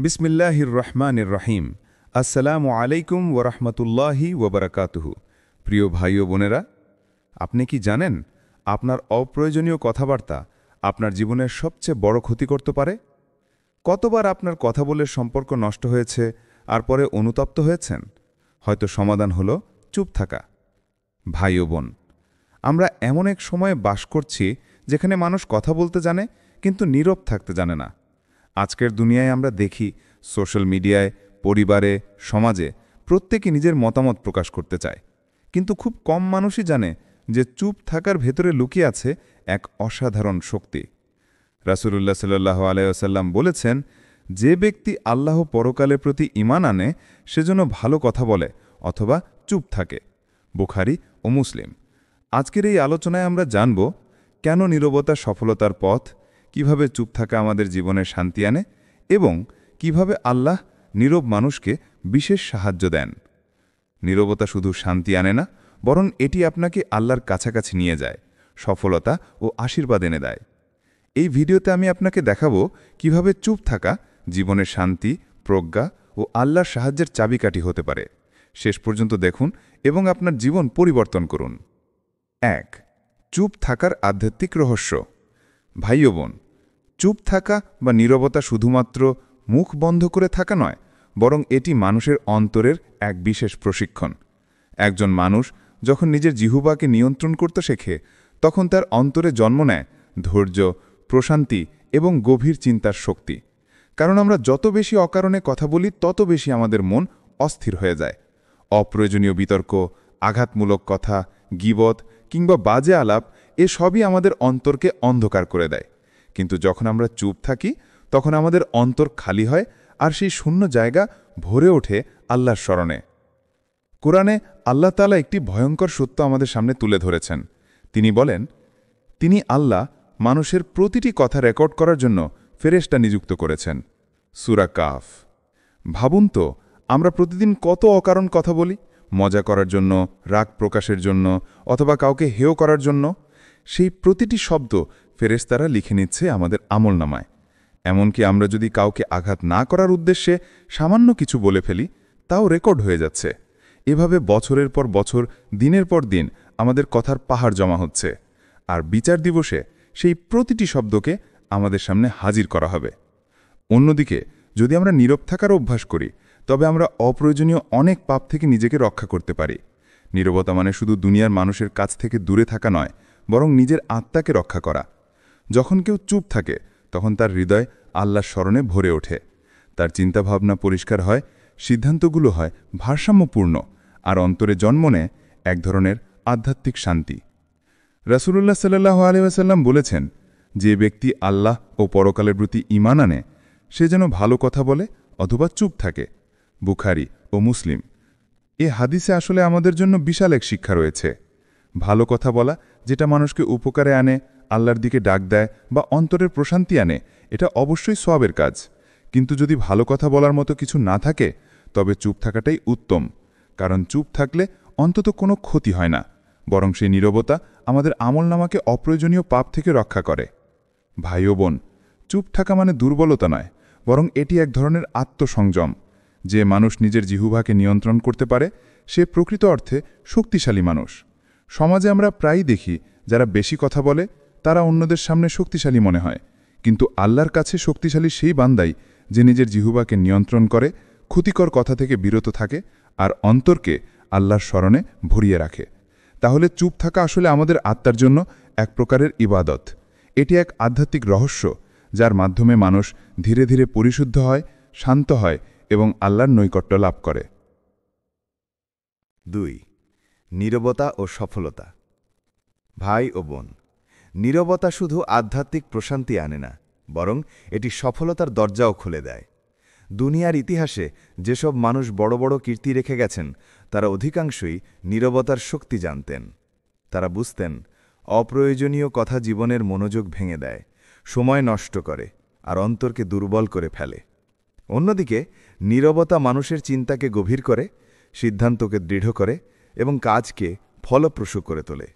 বিসমিল্লাহির রহমানির রহিম। আসসালামু আলাইকুম ওরহমতুল্লাহি ওবরাকাতুহু। প্রিয় ভাই ও বোনেরা, আপনি কি জানেন আপনার অপ্রয়োজনীয় কথাবার্তা আপনার জীবনের সবচেয়ে বড় ক্ষতি করতে পারে? কতবার আপনার কথা বলে সম্পর্ক নষ্ট হয়েছে আর পরে অনুতপ্ত হয়েছেন? হয়তো সমাধান হলো চুপ থাকা। ভাই ও বোন, আমরা এমন এক সময়ে বাস করছি যেখানে মানুষ কথা বলতে জানে কিন্তু নীরব থাকতে জানে না। আজকের দুনিয়ায় আমরা দেখি সোশ্যাল মিডিয়ায়, পরিবারে, সমাজে প্রত্যেকে নিজের মতামত প্রকাশ করতে চায়, কিন্তু খুব কম মানুষই জানে যে চুপ থাকার ভেতরে লুকিয়ে আছে এক অসাধারণ শক্তি। রাসূলুল্লাহ সাল্লাল্লাহু আলাইহি ওয়াসাল্লাম বলেছেন, যে ব্যক্তি আল্লাহ পরকালের প্রতি ঈমান আনে সে যেন ভালো কথা বলে অথবা চুপ থাকে। বুখারী ও মুসলিম। আজকের এই আলোচনায় আমরা জানব কেন নীরবতা সফলতার পথ, কিভাবে চুপ থাকা আমাদের জীবনে শান্তি আনে এবং কিভাবে আল্লাহ নীরব মানুষকে বিশেষ সাহায্য দেন। নীরবতা শুধু শান্তি আনে না, বরং এটি আপনাকে আল্লাহর কাছাকাছি নিয়ে যায়, সফলতা ও আশীর্বাদ এনে দেয়। এই ভিডিওতে আমি আপনাকে দেখাবো কিভাবে চুপ থাকা জীবনের শান্তি, প্রজ্ঞা ও আল্লাহর সাহায্যের চাবিকাঠি হতে পারে। শেষ পর্যন্ত দেখুন এবং আপনার জীবন পরিবর্তন করুন। ১. চুপ থাকার আধ্যাত্মিক রহস্য। ভাই ও বোন, চুপ থাকা বা নীরবতা শুধুমাত্র মুখ বন্ধ করে থাকা নয়, বরং এটি মানুষের অন্তরের এক বিশেষ প্রশিক্ষণ। একজন মানুষ যখন নিজের জিহ্বাকে নিয়ন্ত্রণ করতে শেখে, তখন তার অন্তরে জন্ম নেয় ধৈর্য, প্রশান্তি এবং গভীর চিন্তার শক্তি। কারণ আমরা যত বেশি অকারণে কথা বলি, তত বেশি আমাদের মন অস্থির হয়ে যায়। অপ্রয়োজনীয় বিতর্ক, আঘাতমূলক কথা, গীবত কিংবা বাজে আলাপ এসবই আমাদের অন্তরকে অন্ধকার করে দেয়। কিন্তু যখন আমরা চুপ থাকি, তখন আমাদের অন্তর খালি হয় আর সেই শূন্য জায়গা ভরে ওঠে আল্লাহর স্মরণে। কোরআনে আল্লাহ তাআলা একটি ভয়ঙ্কর সত্য আমাদের সামনে তুলে ধরেছেন। তিনি বলেন, তিনি আল্লাহ মানুষের প্রতিটি কথা রেকর্ড করার জন্য ফেরেশতা নিযুক্ত করেছেন। সূরা কাফ। ভাবুন তো, আমরা প্রতিদিন কত অকারণ কথা বলি, মজা করার জন্য, রাগ প্রকাশের জন্য অথবা কাউকে হেয় করার জন্য। সেই প্রতিটি শব্দ ফেরেশতারা লিখে নিচ্ছে আমাদের আমলনামায়। এমনকি আমরা যদি কাউকে আঘাত না করার উদ্দেশ্যে সামান্য কিছু বলে ফেলি, তাও রেকর্ড হয়ে যাচ্ছে। এভাবে বছরের পর বছর, দিনের পর দিন আমাদের কথার পাহাড় জমা হচ্ছে। আর বিচার দিবসে সেই প্রতিটি শব্দকে আমাদের সামনে হাজির করা হবে। অন্যদিকে যদি আমরা নীরব থাকার অভ্যাস করি, তবে আমরা অপ্রয়োজনীয় অনেক পাপ থেকে নিজেকে রক্ষা করতে পারি। নীরবতা মানে শুধু দুনিয়ার মানুষের কাছ থেকে দূরে থাকা নয়, বরং নিজের আত্মাকে রক্ষা করা। যখন কেউ চুপ থাকে, তখন তার হৃদয় আল্লাহর স্মরণে ভরে ওঠে। তার চিন্তাভাবনা পরিষ্কার হয়, সিদ্ধান্তগুলো হয় ভারসাম্যপূর্ণ, আর অন্তরে জন্ম নেয় এক ধরনের আধ্যাত্মিক শান্তি। রাসূলুল্লাহ সাল্লাল্লাহু আলাইহি ওয়াসাল্লাম বলেছেন, যে ব্যক্তি আল্লাহ ও পরকালের প্রতি ঈমান আনে সে যেন ভালো কথা বলে অথবা চুপ থাকে। বুখারী ও মুসলিম। এ হাদিসে আসলে আমাদের জন্য বিশাল এক শিক্ষা রয়েছে। ভালো কথা বলা, যেটা মানুষকে উপকারে আনে, আল্লাহর দিকে ডাক দেয় বা অন্তরের প্রশান্তি আনে, এটা অবশ্যই সওয়াবের কাজ। কিন্তু যদি ভালো কথা বলার মতো কিছু না থাকে, তবে চুপ থাকাটাই উত্তম। কারণ চুপ থাকলে অন্তত কোনো ক্ষতি হয় না, বরং সেই নীরবতা আমাদের আমলনামাকে অপ্রয়োজনীয় পাপ থেকে রক্ষা করে। ভাই ও বোন, চুপ থাকা মানে দুর্বলতা নয়, বরং এটি এক ধরনের আত্মসংযম। যে মানুষ নিজের জিহ্বাকে নিয়ন্ত্রণ করতে পারে, সে প্রকৃত অর্থে শক্তিশালী মানুষ। সমাজে আমরা প্রায়ই দেখি, যারা বেশি কথা বলে তারা অন্যদের সামনে শক্তিশালী মনে হয়, কিন্তু আল্লাহর কাছে শক্তিশালী সেই বান্দাই যে নিজের জিহ্বাকে নিয়ন্ত্রণ করে, ক্ষতিকর কথা থেকে বিরত থাকে আর অন্তরকে আল্লাহর স্মরণে ভরিয়ে রাখে। তাহলে চুপ থাকা আসলে আমাদের আত্মার জন্য এক প্রকারের ইবাদত। এটি এক আধ্যাত্মিক রহস্য, যার মাধ্যমে মানুষ ধীরে ধীরে পরিশুদ্ধ হয়, শান্ত হয় এবং আল্লাহর নৈকট্য লাভ করে। ২. নীরবতা ও সফলতা। ভাই ও বোন, নীরবতা শুধু আধ্যাত্মিক প্রশান্তি আনে না, বরং এটি সফলতার দরজাও খুলে দেয়। দুনিয়ার ইতিহাসে যেসব মানুষ বড় বড় কীর্তি রেখে গেছেন, তারা অধিকাংশই নীরবতার শক্তি জানতেন। তারা বুঝতেন, অপ্রয়োজনীয় কথা জীবনের মনোযোগ ভেঙে দেয়, সময় নষ্ট করে আর অন্তরকে দুর্বল করে ফেলে। অন্যদিকে নীরবতা মানুষের চিন্তাকে গভীর করে, সিদ্ধান্তকে দৃঢ় করে এবং কাজকে ফলপ্রসূ করে তোলে।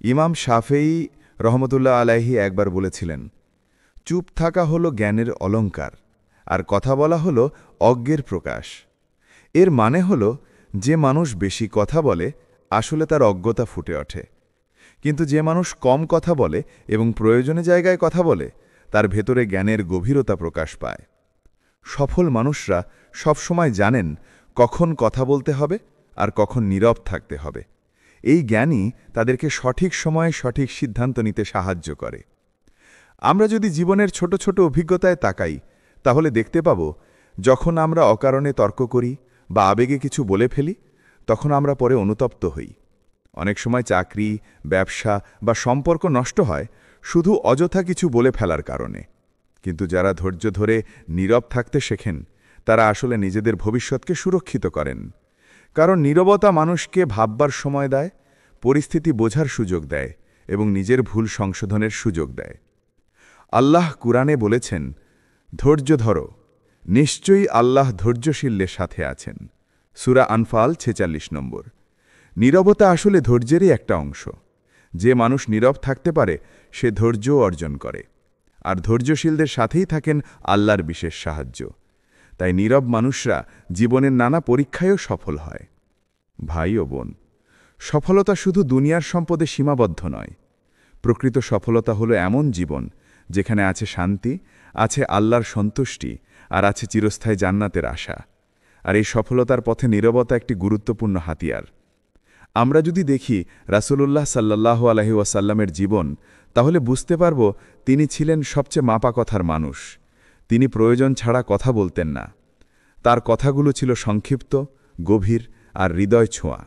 ইমাম শাফেঈ রহমতুল্লাহ আলাইহি একবার বলেছিলেন, চুপ থাকা হলো জ্ঞানের অলংকার, আর কথা বলা হলো অজ্ঞের প্রকাশ। এর মানে হলো যে মানুষ বেশি কথা বলে আসলে তার অজ্ঞতা ফুটে ওঠে, কিন্তু যে মানুষ কম কথা বলে এবং প্রয়োজনে জায়গায় কথা বলে তার ভেতরে জ্ঞানের গভীরতা প্রকাশ পায়। সফল মানুষরা সবসময় জানেন কখন কথা বলতে হবে আর কখন নীরব থাকতে হবে। এই জ্ঞানই তাদেরকে সঠিক সময়ে সঠিক সিদ্ধান্ত নিতে সাহায্য করে। আমরা যদি জীবনের ছোট ছোট অভিজ্ঞতায় তাকাই তাহলে দেখতে পাব, যখন আমরা অকারণে তর্ক করি বা আবেগে কিছু বলে ফেলি তখন আমরা পরে অনুতপ্ত হই। অনেক সময় চাকরি, ব্যবসা বা সম্পর্ক নষ্ট হয় শুধু অযথা কিছু বলে ফেলার কারণে। কিন্তু যারা ধৈর্য ধরে নীরব থাকতে শেখেন তারা আসলে নিজেদের ভবিষ্যৎকে সুরক্ষিত করেন। কারণ নীরবতা মানুষকে ভাববার সময় দেয়, পরিস্থিতি বোঝার সুযোগ দেয় এবং নিজের ভুল সংশোধনের সুযোগ দেয়। আল্লাহ কুরআনে বলেছেন, ধৈর্য ধরো, নিশ্চয়ই আল্লাহ ধৈর্যশীলদের সাথে আছেন। সূরা আনফাল ৪৬ নম্বর। নীরবতা আসলে ধৈর্যেরই একটা অংশ। যে মানুষ নীরব থাকতে পারে সে ধৈর্য অর্জন করে, আর ধৈর্যশীলদের সাথেই থাকেন আল্লাহর বিশেষ সাহায্য। তাই নীরব মানুষরা জীবনের নানা পরীক্ষায়ও সফল হয়। ভাই ও বোন, সফলতা শুধু দুনিয়ার সম্পদে সীমাবদ্ধ নয়। প্রকৃত সফলতা হলো এমন জীবন যেখানে আছে শান্তি, আছে আল্লাহর সন্তুষ্টি আর আছে চিরস্থায়ী জান্নাতের আশা। আর এই সফলতার পথে নীরবতা একটি গুরুত্বপূর্ণ হাতিয়ার। আমরা যদি দেখি রাসূলুল্লাহ সাল্লাল্লাহু আলাইহি ওয়াসাল্লামের জীবন, তাহলে বুঝতে পারব তিনি ছিলেন সবচেয়ে মাপা কথার মানুষ। তিনি প্রয়োজন ছাড়া কথা বলতেন না। তার কথাগুলো ছিল সংক্ষিপ্ত, গভীর আর হৃদয় ছোঁয়া।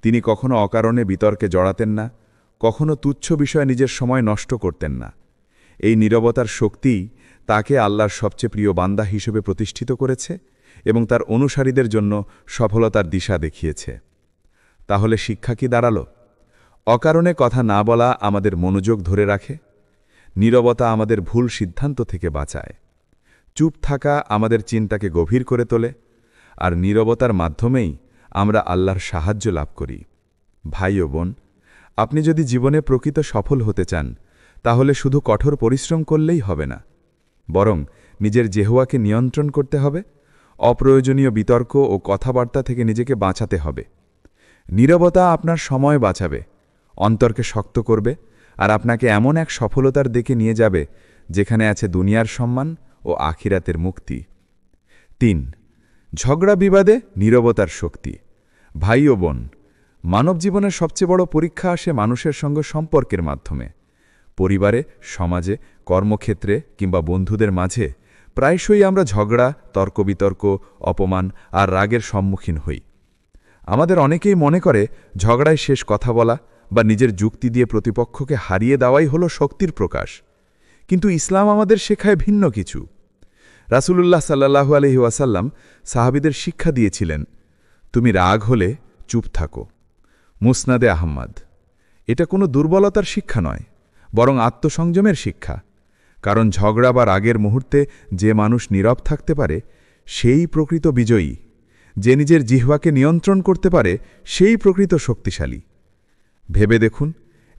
তিনি কখনো অকারণে বিতর্কে জড়াতেন না, কখনো তুচ্ছ বিষয়ে নিজের সময় নষ্ট করতেন না। এই নীরবতার শক্তিই তাকে আল্লাহর সবচেয়ে প্রিয় বান্দা হিসেবে প্রতিষ্ঠিত করেছে এবং তার অনুসারীদের জন্য সফলতার দিশা দেখিয়েছে। তাহলে শিক্ষা কি দাঁড়ালো? অকারণে কথা না বলা আমাদের মনোযোগ ধরে রাখে, নীরবতা আমাদের ভুল সিদ্ধান্ত থেকে বাঁচায়, চুপ থাকা আমাদের চিন্তাকে গভীর করে তোলে, আর নীরবতার মাধ্যমেই আমরা আল্লাহর সাহায্য লাভ করি। ভাই ও বোন, আপনি যদি জীবনে প্রকৃত সফল হতে চান তাহলে শুধু কঠোর পরিশ্রম করলেই হবে না, বরং নিজের জিহ্বাকে নিয়ন্ত্রণ করতে হবে, অপ্রয়োজনীয় বিতর্ক ও কথাবার্তা থেকে নিজেকে বাঁচাতে হবে। নীরবতা আপনার সময় বাঁচাবে, অন্তরকে শক্ত করবে আর আপনাকে এমন এক সফলতার দিকে নিয়ে যাবে যেখানে আছে দুনিয়ার সম্মান ও আখিরাতের মুক্তি। ৩. ঝগড়া বিবাদে নীরবতার শক্তি। ভাই ও বোন, মানব জীবনের সবচেয়ে বড় পরীক্ষা আসে মানুষের সঙ্গে সম্পর্কের মাধ্যমে। পরিবারে, সমাজে, কর্মক্ষেত্রে কিংবা বন্ধুদের মাঝে প্রায়শই আমরা ঝগড়া, তর্কবিতর্ক, অপমান আর রাগের সম্মুখীন হই। আমাদের অনেকেই মনে করে ঝগড়ায় শেষ কথা বলা বা নিজের যুক্তি দিয়ে প্রতিপক্ষকে হারিয়ে দেওয়াই হলো শক্তির প্রকাশ। কিন্তু ইসলাম আমাদের শেখায় ভিন্ন কিছু। রাসূলুল্লাহ সাল্লাল্লাহু আলাইহি ওয়াসাল্লাম সাহাবীদের শিক্ষা দিয়েছিলেন, তুমি রাগ হলে চুপ থাকো। মুসনাদে আহমদ। এটা কোনো দুর্বলতার শিক্ষা নয়, বরং আত্মসংযমের শিক্ষা। কারণ ঝগড়া বা রাগের মুহূর্তে যে মানুষ নীরব থাকতে পারে সেই প্রকৃত বিজয়ী। যে নিজের জিহ্বাকে নিয়ন্ত্রণ করতে পারে সেই প্রকৃত শক্তিশালী। ভেবে দেখুন,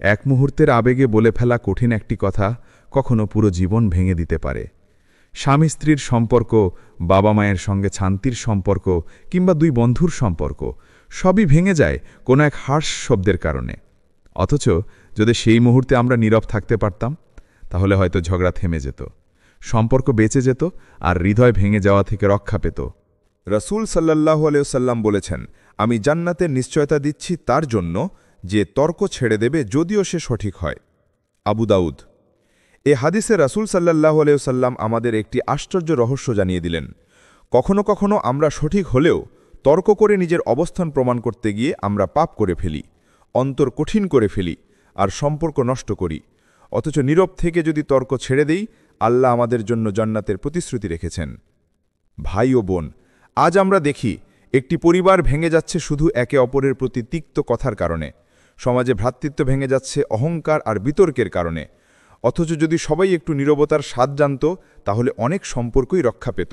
এক মুহূর্তের আবেগে বলে ফেলা কঠিন একটি কথা কখনো পুরো জীবন ভেঙে দিতে পারে। স্বামী স্ত্রীর সম্পর্ক, বাবা মায়ের সঙ্গে শান্তির সম্পর্ক কিংবা দুই বন্ধুর সম্পর্ক সবই ভেঙে যায় কোনো এক হার্শ শব্দের কারণে। অথচ যদি সেই মুহূর্তে আমরা নীরব থাকতে পারতাম তাহলে হয়তো ঝগড়া থেমে যেত, সম্পর্ক বেঁচে যেত আর হৃদয় ভেঙে যাওয়া থেকে রক্ষা পেত। রাসূল সাল্লাল্লাহু আলাইহি ওয়াসাল্লাম বলেছেন, আমি জান্নাতের নিশ্চয়তা দিচ্ছি তার জন্য যে তর্ক ছেড়ে দেবে যদিও সে সঠিক হয়। আবু দাউদ। এ হাদিসে রাসূল সাল্লাল্লাহু আলাইহি ওয়াসাল্লাম আমাদের একটি আশ্চর্য রহস্য জানিয়ে দিলেন। কখনো কখনো আমরা সঠিক হলেও তর্ক করে নিজের অবস্থান প্রমাণ করতে গিয়ে আমরা পাপ করে ফেলি, অন্তর কঠিন করে ফেলি আর সম্পর্ক নষ্ট করি। অথচ নীরব থেকে যদি তর্ক ছেড়ে দেই, আল্লাহ আমাদের জন্য জান্নাতের প্রতিশ্রুতি রেখেছেন। ভাই ও বোন, আজ আমরা দেখি একটি পরিবার ভেঙে যাচ্ছে শুধু একে অপরের প্রতি তিক্ত কথার কারণে। সমাজে ভ্রাতৃত্ব ভেঙে যাচ্ছে অহংকার আর বিতর্কের কারণে। অথচ যদি সবাই একটু নীরবতার স্বাদ জানত তাহলে অনেক সম্পর্কই রক্ষা পেত।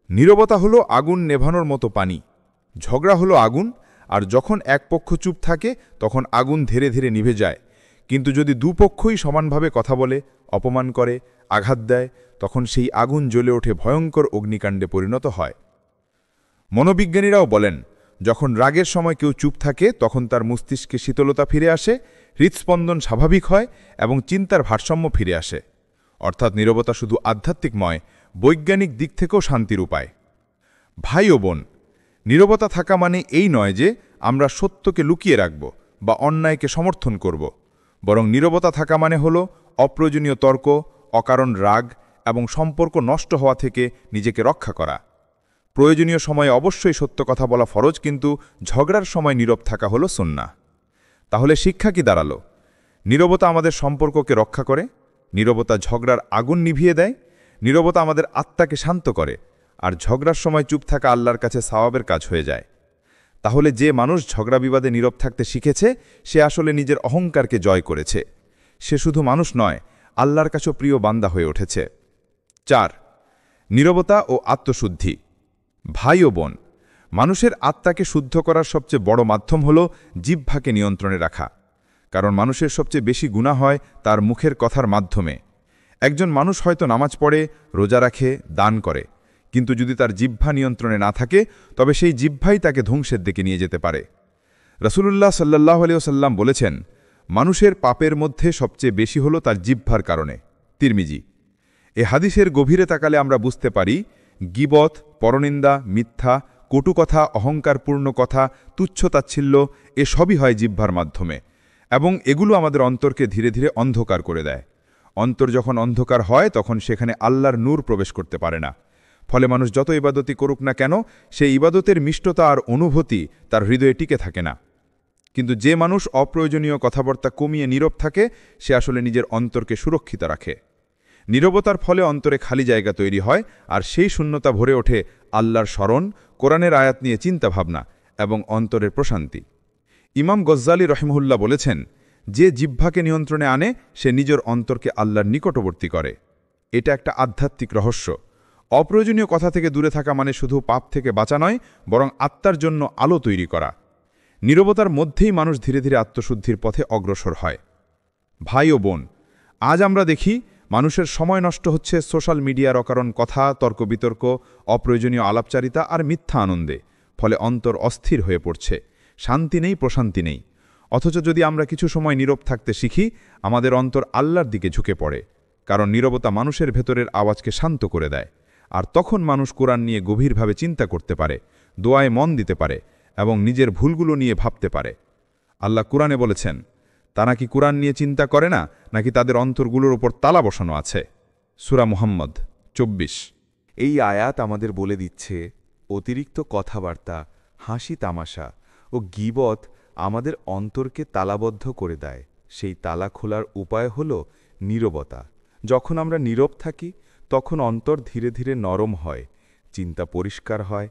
নীরবতা হলো আগুন নেভানোর মতো পানি। ঝগড়া হলো আগুন, আর যখন এক পক্ষ চুপ থাকে তখন আগুন ধীরে ধীরে নিভে যায়। কিন্তু যদি দুপক্ষই সমানভাবে কথা বলে, অপমান করে, আঘাত দেয়, তখন সেই আগুন জ্বলে ওঠে ভয়ঙ্কর অগ্নিকাণ্ডে পরিণত হয়। মনোবিজ্ঞানীরাও বলেন, যখন রাগের সময় কেউ চুপ থাকে তখন তার মস্তিষ্কে শীতলতা ফিরে আসে, হৃৎস্পন্দন স্বাভাবিক হয় এবং চিন্তার ভারসাম্য ফিরে আসে। অর্থাৎ নীরবতা শুধু আধ্যাত্মিক নয়, বৈজ্ঞানিক দিক থেকেও শান্তির উপায়। ভাই ও বোন, নীরবতা থাকা মানে এই নয় যে আমরা সত্যকে লুকিয়ে রাখব বা অন্যায়কে সমর্থন করব, বরং নীরবতা থাকা মানে হল অপ্রয়োজনীয় তর্ক, অকারণ রাগ এবং সম্পর্ক নষ্ট হওয়া থেকে নিজেকে রক্ষা করা। প্রয়োজনীয় সময়ে অবশ্যই সত্য কথা বলা ফরজ, কিন্তু ঝগড়ার সময় নীরব থাকা হলো সুন্নাহ। তাহলে শিক্ষা কি দাঁড়ালো? নীরবতা আমাদের সম্পর্ককে রক্ষা করে, নীরবতা ঝগড়ার আগুন নিভিয়ে দেয়, নীরবতা আমাদের আত্মাকে শান্ত করে, আর ঝগড়ার সময় চুপ থাকা আল্লাহর কাছে সওয়াবের কাজ হয়ে যায়। তাহলে যে মানুষ ঝগড়া বিবাদে নীরব থাকতে শিখেছে, সে আসলে নিজের অহংকারকে জয় করেছে। সে শুধু মানুষ নয়, আল্লাহর কাছেও প্রিয় বান্দা হয়ে উঠেছে। 4. নীরবতা ও আত্মশুদ্ধি। ভাই ও বোন, মানুষের আত্মাকে শুদ্ধ করার সবচেয়ে বড় মাধ্যম হল জিহ্বাকে নিয়ন্ত্রণে রাখা। কারণ মানুষের সবচেয়ে বেশি গুনাহ হয় তার মুখের কথার মাধ্যমে। একজন মানুষ হয়তো নামাজ পড়ে, রোজা রাখে, দান করে, কিন্তু যদি তার জিহ্বা নিয়ন্ত্রণে না থাকে, তবে সেই জিহ্বাই তাকে ধ্বংসের দিকে নিয়ে যেতে পারে। রাসূলুল্লাহ সাল্লাল্লাহু আলাইহি ওয়াসাল্লাম বলেছেন, মানুষের পাপের মধ্যে সবচেয়ে বেশি হল তার জিহ্বার কারণে। তিরমিজি। এ হাদিসের গভীরে তাকালে আমরা বুঝতে পারি, গীবত, পরনিন্দা, মিথ্যা, কটু কথা, অহংকারপূর্ণ কথা, তুচ্ছতাচ্ছিল্য এসবই হয় জিহ্বার মাধ্যমে, এবং এগুলো আমাদের অন্তরকে ধীরে ধীরে অন্ধকার করে দেয়। অন্তর যখন অন্ধকার হয় তখন সেখানে আল্লাহর নূর প্রবেশ করতে পারে না। ফলে মানুষ যত ইবাদতই করুক না কেন, সেই ইবাদতের মিষ্টতা আর অনুভূতি তার হৃদয়ে টিকে থাকে না। কিন্তু যে মানুষ অপ্রয়োজনীয় কথাবার্তা কমিয়ে নীরব থাকে, সে আসলে নিজের অন্তরকে সুরক্ষিত রাখে। নীরবতার ফলে অন্তরে খালি জায়গা তৈরি হয়, আর সেই শূন্যতা ভরে ওঠে আল্লাহর স্মরণ, কোরআনের আয়াত নিয়ে চিন্তাভাবনা এবং অন্তরের প্রশান্তি। ইমাম গজ্জালী রহিমহুল্লাহ বলেছেন, যে জিহ্বাকে নিয়ন্ত্রণে আনে সে নিজের অন্তরকে আল্লাহর নিকটবর্তী করে। এটা একটা আধ্যাত্মিক রহস্য। অপ্রয়োজনীয় কথা থেকে দূরে থাকা মানে শুধু পাপ থেকে বাঁচা নয়, বরং আত্মার জন্য আলো তৈরি করা। নীরবতার মধ্যেই মানুষ ধীরে ধীরে আত্মশুদ্ধির পথে অগ্রসর হয়। ভাই ও বোন, আজ আমরা দেখি মানুষের সময় নষ্ট হচ্ছে সোশ্যাল মিডিয়ার অকারণ কথা, তর্ক বিতর্ক, অপ্রয়োজনীয় আলাপচারিতা আর মিথ্যা আনন্দে। ফলে অন্তর অস্থির হয়ে পড়ছে, শান্তি নেই, প্রশান্তি নেই। অথচ যদি আমরা কিছু সময় নীরব থাকতে শিখি, আমাদের অন্তর আল্লাহর দিকে ঝুঁকে পড়ে। কারণ নীরবতা মানুষের ভেতরের আওয়াজকে শান্ত করে দেয়। আর তখন মানুষ কোরআন নিয়ে গভীরভাবে চিন্তা করতে পারে, দোয়ায় মন দিতে পারে এবং নিজের ভুলগুলো নিয়ে ভাবতে পারে। আল্লাহ কুরআনে বলেছেন, তারা কি কুরআন নিয়ে চিন্তা করে না, নাকি তাদের অন্তরগুলোর উপর তালা বসানো আছে? সূরা মুহাম্মদ 24। এই আয়াত আমাদের বলে দিচ্ছে, অতিরিক্ত কথাবার্তা, হাসি তামাশা ও গীবত আমাদের অন্তরকে তালাবদ্ধ করে দেয়। সেই তালা খোলার উপায় হল নীরবতা। যখন আমরা নীরব থাকি, তখন অন্তর ধীরে ধীরে নরম হয়, চিন্তা পরিষ্কার হয়,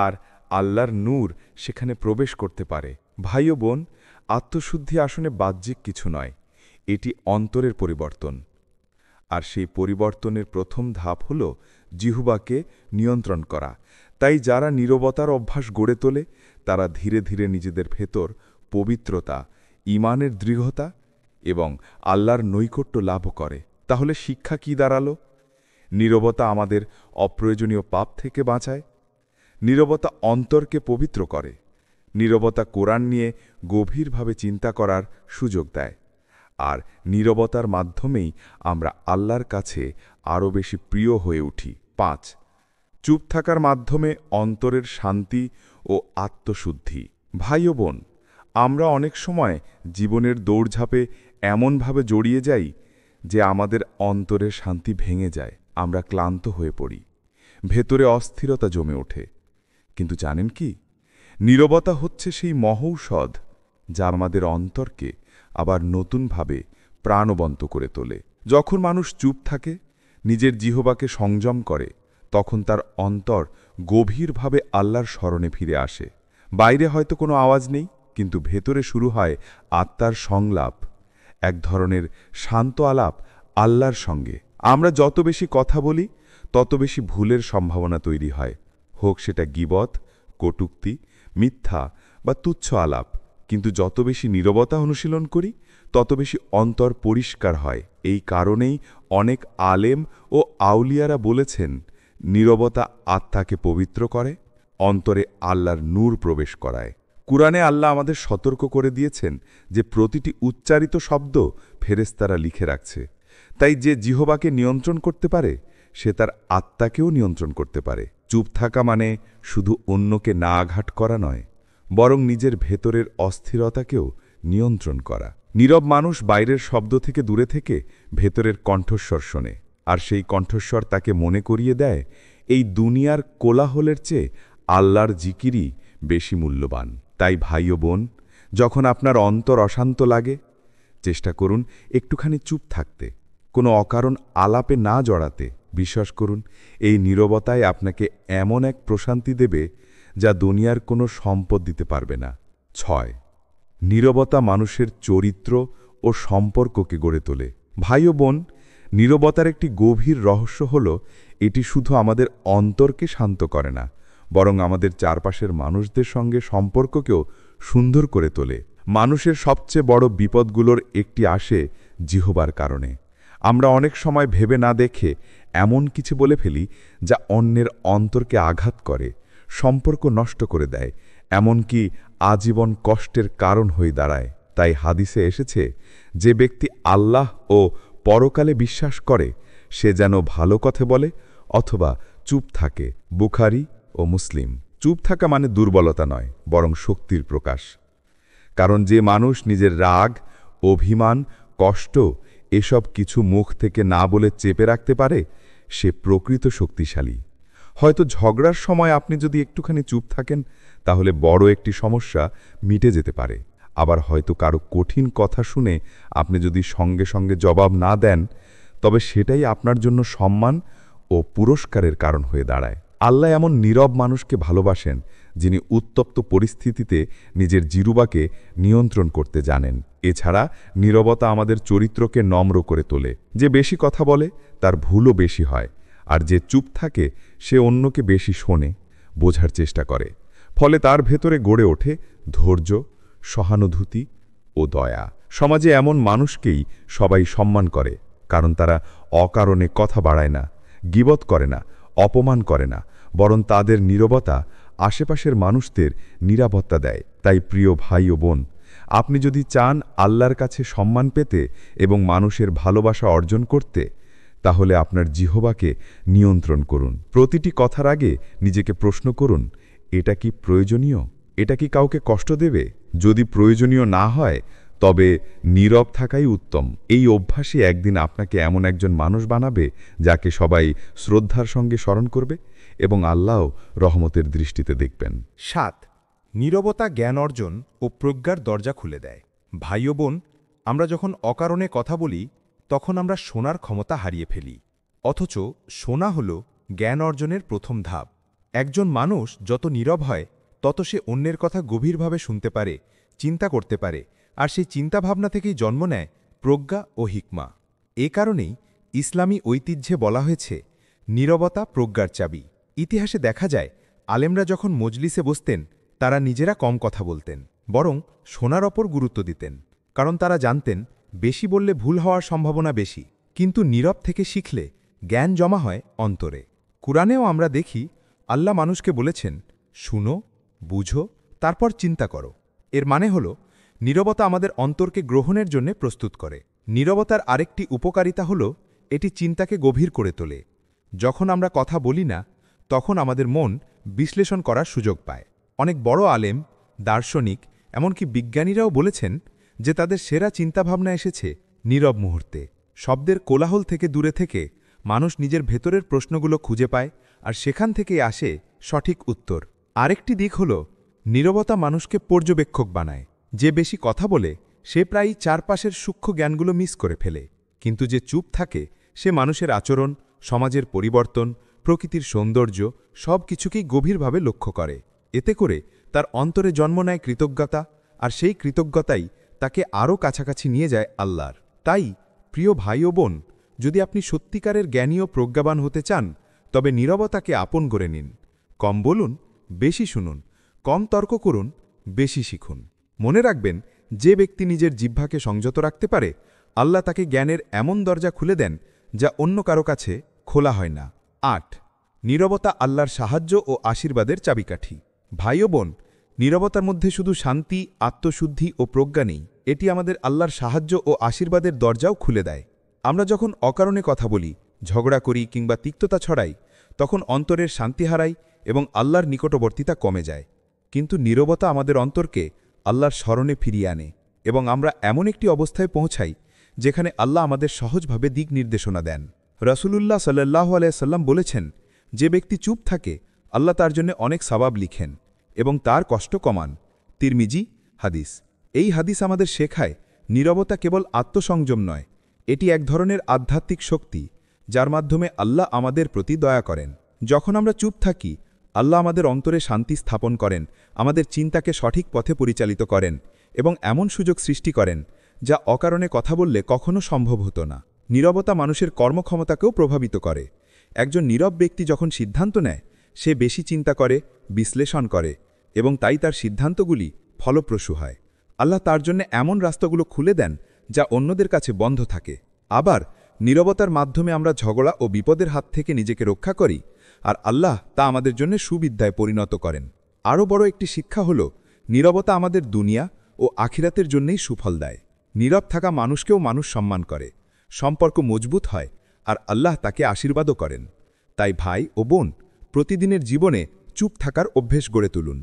আর আল্লাহর নূর সেখানে প্রবেশ করতে পারে। ভাই ও বোন, আত্মশুদ্ধি আসলে বাহ্যিক কিছু নয়, এটি অন্তরের পরিবর্তন। আর সেই পরিবর্তনের প্রথম ধাপ হল জিহ্বাকে নিয়ন্ত্রণ করা। তাই যারা নীরবতার অভ্যাস গড়ে তোলে, তারা ধীরে ধীরে নিজেদের ভেতর পবিত্রতা, ঈমানের দৃঢ়তা এবং আল্লাহর নৈকট্য লাভ করে। তাহলে শিক্ষা কি দাঁড়ালো? নীরবতা আমাদের অপ্রয়োজনীয় পাপ থেকে বাঁচায়, নীরবতা অন্তরকে পবিত্র করে, নীরবতা কোরআন নিয়ে গভীরভাবে চিন্তা করার সুযোগ দেয়, আর নীরবতার মাধ্যমেই আমরা আল্লাহর কাছে আরও বেশি প্রিয় হয়ে উঠি। 5. চুপ থাকার মাধ্যমে অন্তরের শান্তি ও আত্মশুদ্ধি। ভাই ও বোন, আমরা অনেক সময় জীবনের দৌড়ঝাঁপে এমনভাবে জড়িয়ে যাই যে আমাদের অন্তরের শান্তি ভেঙে যায়। আমরা ক্লান্ত হয়ে পড়ি, ভেতরে অস্থিরতা জমে ওঠে। কিন্তু জানেন কি, নীরবতা হচ্ছে সেই মহৌষধ যা আমাদের অন্তরকে আবার নতুনভাবে প্রাণবন্ত করে তোলে। যখন মানুষ চুপ থাকে, নিজের জিহ্বাকে সংযম করে, তখন তার অন্তর গভীরভাবে আল্লাহর স্মরণে ফিরে আসে। বাইরে হয়তো কোনো আওয়াজ নেই, কিন্তু ভেতরে শুরু হয় আত্মার সংলাপ, এক ধরনের শান্ত আলাপ আল্লাহর সঙ্গে। আমরা যত বেশি কথা বলি, তত বেশি ভুলের সম্ভাবনা তৈরি হয়, হোক সেটা গীবত, কটূক্তি, মিথ্যা বা তুচ্ছ আলাপ। কিন্তু যত বেশি নীরবতা অনুশীলন করি তত বেশি অন্তর পরিষ্কার হয়। এই কারণেই অনেক আলেম ও আউলিয়ারা বলেছেন, নীরবতা আত্মাকে পবিত্র করে, অন্তরে আল্লাহর নূর প্রবেশ করায়। কুরআনে আল্লাহ আমাদের সতর্ক করে দিয়েছেন যে প্রতিটি উচ্চারিত শব্দ ফেরেশতারা লিখে রাখছে। তাই যে জিহ্বাকে নিয়ন্ত্রণ করতে পারে সে তার আত্মাকেও নিয়ন্ত্রণ করতে পারে। চুপ থাকা মানে শুধু অন্যকে না আঘাত করা নয়, বরং নিজের ভেতরের অস্থিরতাকেও নিয়ন্ত্রণ করা। নীরব মানুষ বাইরের শব্দ থেকে দূরে থেকে ভেতরের কণ্ঠস্বর শোনে, আর সেই কণ্ঠস্বর তাকে মনে করিয়ে দেয় এই দুনিয়ার কোলাহলের চেয়ে আল্লাহর জিকিরই বেশি মূল্যবান। তাই ভাই ও বোন, যখন আপনার অন্তর অশান্ত লাগে, চেষ্টা করুন একটুখানি চুপ থাকতে, কোনো অকারণ আলাপে না জড়াতে। বিশ্বাস করুন, এই নীরবতায় আপনাকে এমন এক প্রশান্তি দেবে যা দুনিয়ার কোনো সম্পদ দিতে পারবে না। 6. নীরবতা মানুষের চরিত্র ও সম্পর্ককে গড়ে তোলে। ভাই ও বোন, নীরবতার একটি গভীর রহস্য হল এটি শুধু আমাদের অন্তরকে শান্ত করে না, বরং আমাদের চারপাশের মানুষদের সঙ্গে সম্পর্ককেও সুন্দর করে তোলে। মানুষের সবচেয়ে বড় বিপদগুলোর একটি আসে জিহ্বার কারণে। আমরা অনেক সময় ভেবে না দেখে এমন কিছু বলে ফেলি যা অন্যের অন্তরকে আঘাত করে, সম্পর্ক নষ্ট করে দেয়, এমনকি আজীবন কষ্টের কারণ হয়ে দাঁড়ায়। তাই হাদিসে এসেছে, যে ব্যক্তি আল্লাহ ও পরকালে বিশ্বাস করে সে যেন ভালো কথা বলে অথবা চুপ থাকে। বুখারী ও মুসলিম। চুপ থাকা মানে দুর্বলতা নয়, বরং শক্তির প্রকাশ। কারণ যে মানুষ নিজের রাগ, অভিমান, কষ্ট এসব কিছু মুখ থেকে না বলে চেপে রাখতে পারে, সে প্রকৃত শক্তিশালী। হয়তো ঝগড়ার সময় আপনি যদি একটুখানি চুপ থাকেন, তাহলে বড় একটি সমস্যা মিটে যেতে পারে। আবার হয়তো কারো কঠিন কথা শুনে আপনি যদি সঙ্গে সঙ্গে জবাব না দেন, তবে সেটাই আপনার জন্য সম্মান ও পুরস্কারের কারণ হয়ে দাঁড়ায়। আল্লাহ এমন নীরব মানুষকে ভালোবাসেন যিনি উত্তপ্ত পরিস্থিতিতে নিজের জিহ্বাকে নিয়ন্ত্রণ করতে জানেন। এছাড়া নীরবতা আমাদের চরিত্রকে নম্র করে তোলে। যে বেশি কথা বলে তার ভুলও বেশি হয়, আর যে চুপ থাকে সে অন্যকে বেশি শোনে, বোঝার চেষ্টা করে। ফলে তার ভেতরে গড়ে ওঠে ধৈর্য, সহানুভূতি ও দয়া। সমাজে এমন মানুষকেই সবাই সম্মান করে, কারণ তারা অকারণে কথা বাড়ায় না, গীবত করে না, অপমান করে না, বরং তাদের নীরবতা আশেপাশের মানুষদের নিরাপত্তা দেয়। তাই প্রিয় ভাই ও বোন, আপনি যদি চান আল্লাহর কাছে সম্মান পেতে এবং মানুষের ভালোবাসা অর্জন করতে, তাহলে আপনার জিহ্বাকে নিয়ন্ত্রণ করুন। প্রতিটি কথার আগে নিজেকে প্রশ্ন করুন, এটা কি প্রয়োজনীয়? এটা কি কাউকে কষ্ট দেবে? যদি প্রয়োজনীয় না হয়, তবে নীরব থাকাই উত্তম। এই অভ্যাসই একদিন আপনাকে এমন একজন মানুষ বানাবে যাকে সবাই শ্রদ্ধার সঙ্গে স্মরণ করবে এবং আল্লাহ রহমতের দৃষ্টিতে দেখবেন। 7. নীরবতা জ্ঞান অর্জন ও প্রজ্ঞার দরজা খুলে দেয়। ভাই ও বোন, আমরা যখন অকারণে কথা বলি তখন আমরা শোনার ক্ষমতা হারিয়ে ফেলি। অথচ শোনা হল জ্ঞান অর্জনের প্রথম ধাপ। একজন মানুষ যত নীরব হয় তত সে অন্যের কথা গভীরভাবে শুনতে পারে, চিন্তা করতে পারে, আর সেই চিন্তাভাবনা থেকেই জন্ম নেয় প্রজ্ঞা ও হিকমা। এ কারণেই ইসলামী ঐতিহ্যে বলা হয়েছে, নীরবতা প্রজ্ঞার চাবি। ইতিহাসে দেখা যায়, আলেমরা যখন মজলিসে বসতেন তারা নিজেরা কম কথা বলতেন, বরং শোনার ওপর গুরুত্ব দিতেন। কারণ তারা জানতেন বেশি বললে ভুল হওয়ার সম্ভাবনা বেশি, কিন্তু নীরব থেকে শিখলে জ্ঞান জমা হয় অন্তরে। কুরআনেও আমরা দেখি আল্লাহ মানুষকে বলেছেন, শুনো, বুঝো, তারপর চিন্তা করো। এর মানে হল নীরবতা আমাদের অন্তরকে গ্রহণের জন্য প্রস্তুত করে। নীরবতার আরেকটি উপকারিতা হল এটি চিন্তাকে গভীর করে তোলে। যখন আমরা কথা বলি না, তখন আমাদের মন বিশ্লেষণ করার সুযোগ পায়। অনেক বড় আলেম, দার্শনিক, এমনকি বিজ্ঞানীরাও বলেছেন যে তাদের সেরা চিন্তাভাবনা এসেছে নীরব মুহূর্তে। শব্দের কোলাহল থেকে দূরে থেকে মানুষ নিজের ভেতরের প্রশ্নগুলো খুঁজে পায়, আর সেখান থেকেই আসে সঠিক উত্তর। আরেকটি দিক হল নীরবতা মানুষকে পর্যবেক্ষক বানায়। যে বেশি কথা বলে সে প্রায়ই চারপাশের সূক্ষ্ম জ্ঞানগুলো মিস করে ফেলে, কিন্তু যে চুপ থাকে সে মানুষের আচরণ, সমাজের পরিবর্তন, প্রকৃতির সৌন্দর্য সব কিছুকেই গভীরভাবে লক্ষ্য করে। এতে করে তার অন্তরে জন্ম নেয় কৃতজ্ঞতা, আর সেই কৃতজ্ঞতাই তাকে আরও কাছাকাছি নিয়ে যায় আল্লাহর। তাই প্রিয় ভাই ও বোন, যদি আপনি সত্যিকারের জ্ঞানী ও প্রজ্ঞাবান হতে চান, তবে নীরবতাকে আপন করে নিন। কম বলুন, বেশি শুনুন, কম তর্ক করুন, বেশি শিখুন। মনে রাখবেন, যে ব্যক্তি নিজের জিহ্বাকে সংযত রাখতে পারে, আল্লাহ তাকে জ্ঞানের এমন দরজা খুলে দেন যা অন্য কারো কাছে খোলা হয় না। ৮. নীরবতা আল্লাহর সাহায্য ও আশীর্বাদের চাবিকাঠি। ভাই ও বোন, নীরবতার মধ্যে শুধু শান্তি, আত্মশুদ্ধি ও প্রজ্ঞা নেই, এটি আমাদের আল্লাহর সাহায্য ও আশীর্বাদের দরজাও খুলে দেয়। আমরা যখন অকারণে কথা বলি, ঝগড়া করি কিংবা তিক্ততা ছড়াই, তখন অন্তরের শান্তি হারাই এবং আল্লাহর নিকটবর্তিতা কমে যায়। কিন্তু নীরবতা আমাদের অন্তরকে আল্লাহর স্মরণে ফিরিয়ে আনে এবং আমরা এমন একটি অবস্থায় পৌঁছাই যেখানে আল্লাহ আমাদের সহজভাবে দিক নির্দেশনা দেন। রাসূলুল্লাহ সাল্লাল্লাহু আলাইহি সাল্লাম বলেছেন, যে ব্যক্তি চুপ থাকে আল্লাহ তার জন্য অনেক সওয়াব লিখেন এবং তার কষ্ট কমান। তিরমিজি হাদিস। এই হাদিস আমাদের শেখায়, নীরবতা কেবল আত্মসংযম নয়, এটি এক ধরনের আধ্যাত্মিক শক্তি যার মাধ্যমে আল্লাহ আমাদের প্রতি দয়া করেন। যখন আমরা চুপ থাকি, আল্লাহ আমাদের অন্তরে শান্তি স্থাপন করেন, আমাদের চিন্তাকে সঠিক পথে পরিচালিত করেন এবং এমন সুযোগ সৃষ্টি করেন যা অকারণে কথা বললে কখনো সম্ভব হতো না। নীরবতা মানুষের কর্মক্ষমতাকেও প্রভাবিত করে। একজন নীরব ব্যক্তি যখন সিদ্ধান্ত নেয়, সে বেশি চিন্তা করে, বিশ্লেষণ করে এবং তাই তার সিদ্ধান্তগুলি ফলপ্রসূ হয়। আল্লাহ তার জন্য এমন রাস্তাগুলো খুলে দেন যা অন্যদের কাছে বন্ধ থাকে। আবার নীরবতার মাধ্যমে আমরা ঝগড়া ও বিপদের হাত থেকে নিজেকে রক্ষা করি, আর আল্লাহ তা আমাদের জন্য সুবিদ্যায় পরিণত করেন। আরও বড় একটি শিক্ষা হল, নীরবতা আমাদের দুনিয়া ও আখিরাতের জন্যই সুফল দেয়। নীরব থাকা মানুষকেও মানুষ সম্মান করে, সম্পর্ক মজবুত হয় আর আল্লাহ তাকে আশীর্বাদও করেন। তাই ভাই ও বোন, প্রতিদিনের জীবনে চুপ থাকার অভ্যেস গড়ে তুলুন।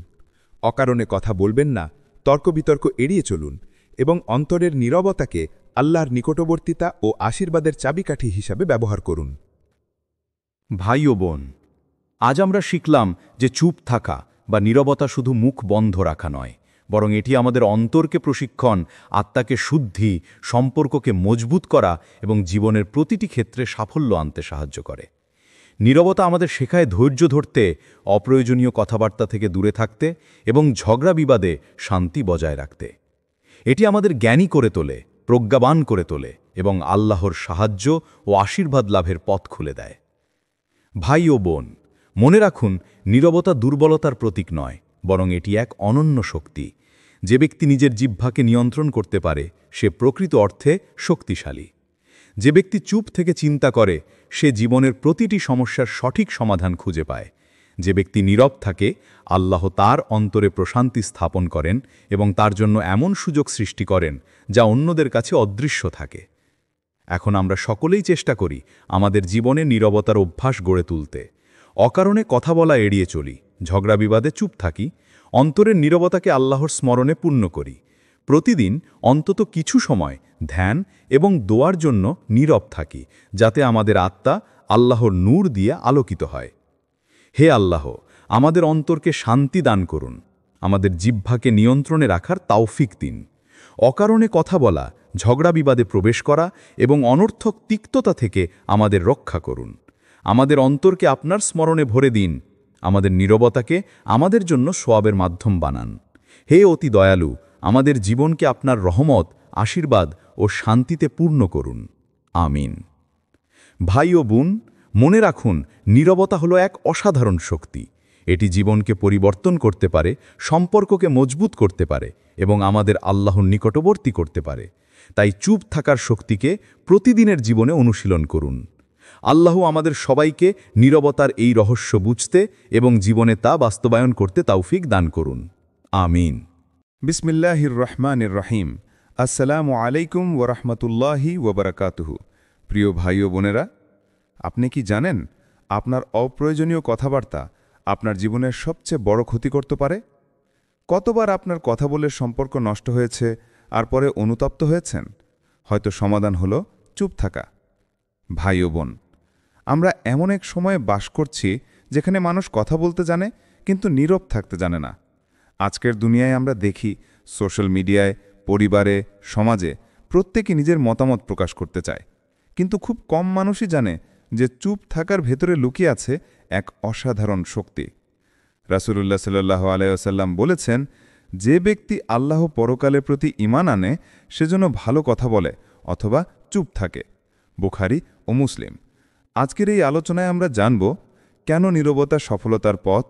অকারণে কথা বলবেন না, তর্ক-বিতর্ক এড়িয়ে চলুন এবং অন্তরের নীরবতাকে আল্লাহর নিকটবর্তিতা ও আশীর্বাদের চাবিকাঠি হিসাবে ব্যবহার করুন। ভাই ও বোন, আজ আমরা শিখলাম যে চুপ থাকা বা নীরবতা শুধু মুখ বন্ধ রাখা নয়, বরং এটি আমাদের অন্তরকে প্রশিক্ষণ, আত্মাকে শুদ্ধি, সম্পর্ককে মজবুত করা এবং জীবনের প্রতিটি ক্ষেত্রে সাফল্য আনতে সাহায্য করে। নীরবতা আমাদের শেখায় ধৈর্য ধরতে, অপ্রয়োজনীয় কথাবার্তা থেকে দূরে থাকতে এবং ঝগড়া বিবাদে শান্তি বজায় রাখতে। এটি আমাদের জ্ঞানী করে তোলে, প্রজ্ঞাবান করে তোলে এবং আল্লাহর সাহায্য ও আশীর্বাদ লাভের পথ খুলে দেয়। ভাই ও বোন, মনে রাখুন, নীরবতা দুর্বলতার প্রতীক নয়, বরং এটি এক অনন্য শক্তি। যে ব্যক্তি নিজের জিহ্বাকে নিয়ন্ত্রণ করতে পারে, সে প্রকৃত অর্থে শক্তিশালী। যে ব্যক্তি চুপ থেকে চিন্তা করে, সে জীবনের প্রতিটি সমস্যার সঠিক সমাধান খুঁজে পায়। যে ব্যক্তি নীরব থাকে, আল্লাহ তার অন্তরে প্রশান্তি স্থাপন করেন এবং তার জন্য এমন সুযোগ সৃষ্টি করেন যা অন্যদের কাছে অদৃশ্য থাকে। এখন আমরা সকলেই চেষ্টা করি আমাদের জীবনে নীরবতার অভ্যাস গড়ে তুলতে। অকারণে কথা বলা এড়িয়ে চলি, ঝগড়া বিবাদে চুপ থাকি, অন্তরের নীরবতাকে আল্লাহর স্মরণে পূর্ণ করি। প্রতিদিন অন্তত কিছু সময় ধ্যান এবং দোয়ার জন্য নীরব থাকি, যাতে আমাদের আত্মা আল্লাহর নূর দিয়ে আলোকিত হয়। হে আল্লাহ, আমাদের অন্তরকে শান্তি দান করুন, আমাদের জিহ্বাকে নিয়ন্ত্রণে রাখার তাওফিক দিন। অকারণে কথা বলা, ঝগড়া বিবাদে প্রবেশ করা এবং অনর্থক তিক্ততা থেকে আমাদের রক্ষা করুন। আমাদের অন্তরকে আপনার স্মরণে ভরে দিন, আমাদের নীরবতাকে আমাদের জন্য সোয়াবের মাধ্যম বানান। হে অতি দয়ালু, আমাদের জীবনকে আপনার রহমত, আশীর্বাদ ও শান্তিতে পূর্ণ করুন। আমিন। ভাই ও বোন, মনে রাখুন, নীরবতা হলো এক অসাধারণ শক্তি। এটি জীবনকে পরিবর্তন করতে পারে, সম্পর্ককে মজবুত করতে পারে এবং আমাদের আল্লাহর নিকটবর্তী করতে পারে। তাই চুপ থাকার শক্তিকে প্রতিদিনের জীবনে অনুশীলন করুন। আল্লাহ আমাদের সবাইকে নীরবতার এই রহস্য বুঝতে এবং জীবনে তা বাস্তবায়ন করতে তৌফিক দান করুন। আমিন। বিসমিল্লাহির রহমানির রহিম। আসসালামু আলাইকুম ওরহমতুল্লাহি ওবরাকাতুহু। প্রিয় ভাই ও বোনেরা, আপনি কি জানেন, আপনার অপ্রয়োজনীয় কথাবার্তা আপনার জীবনের সবচেয়ে বড় ক্ষতি করতে পারে? কতবার আপনার কথা বলে সম্পর্ক নষ্ট হয়েছে আর পরে অনুতপ্ত হয়েছেন? হয়তো সমাধান হলো চুপ থাকা। ভাই ও বোন, আমরা এমন এক সময়ে বাস করছি যেখানে মানুষ কথা বলতে জানে কিন্তু নীরব থাকতে জানে না। আজকের দুনিয়ায় আমরা দেখি, সোশ্যাল মিডিয়ায়, পরিবারে, সমাজে প্রত্যেকে নিজের মতামত প্রকাশ করতে চায়, কিন্তু খুব কম মানুষই জানে যে চুপ থাকার ভেতরে লুকিয়ে আছে এক অসাধারণ শক্তি। রাসূলুল্লাহ সাল্লাল্লাহু আলাইহি ওয়াসাল্লাম বলেছেন, যে ব্যক্তি আল্লাহ পরকালের প্রতি ঈমান আনে সে যেন ভালো কথা বলে অথবা চুপ থাকে। বুখারী ও মুসলিম। আজকের এই আলোচনায় আমরা জানব কেন নীরবতা সফলতার পথ,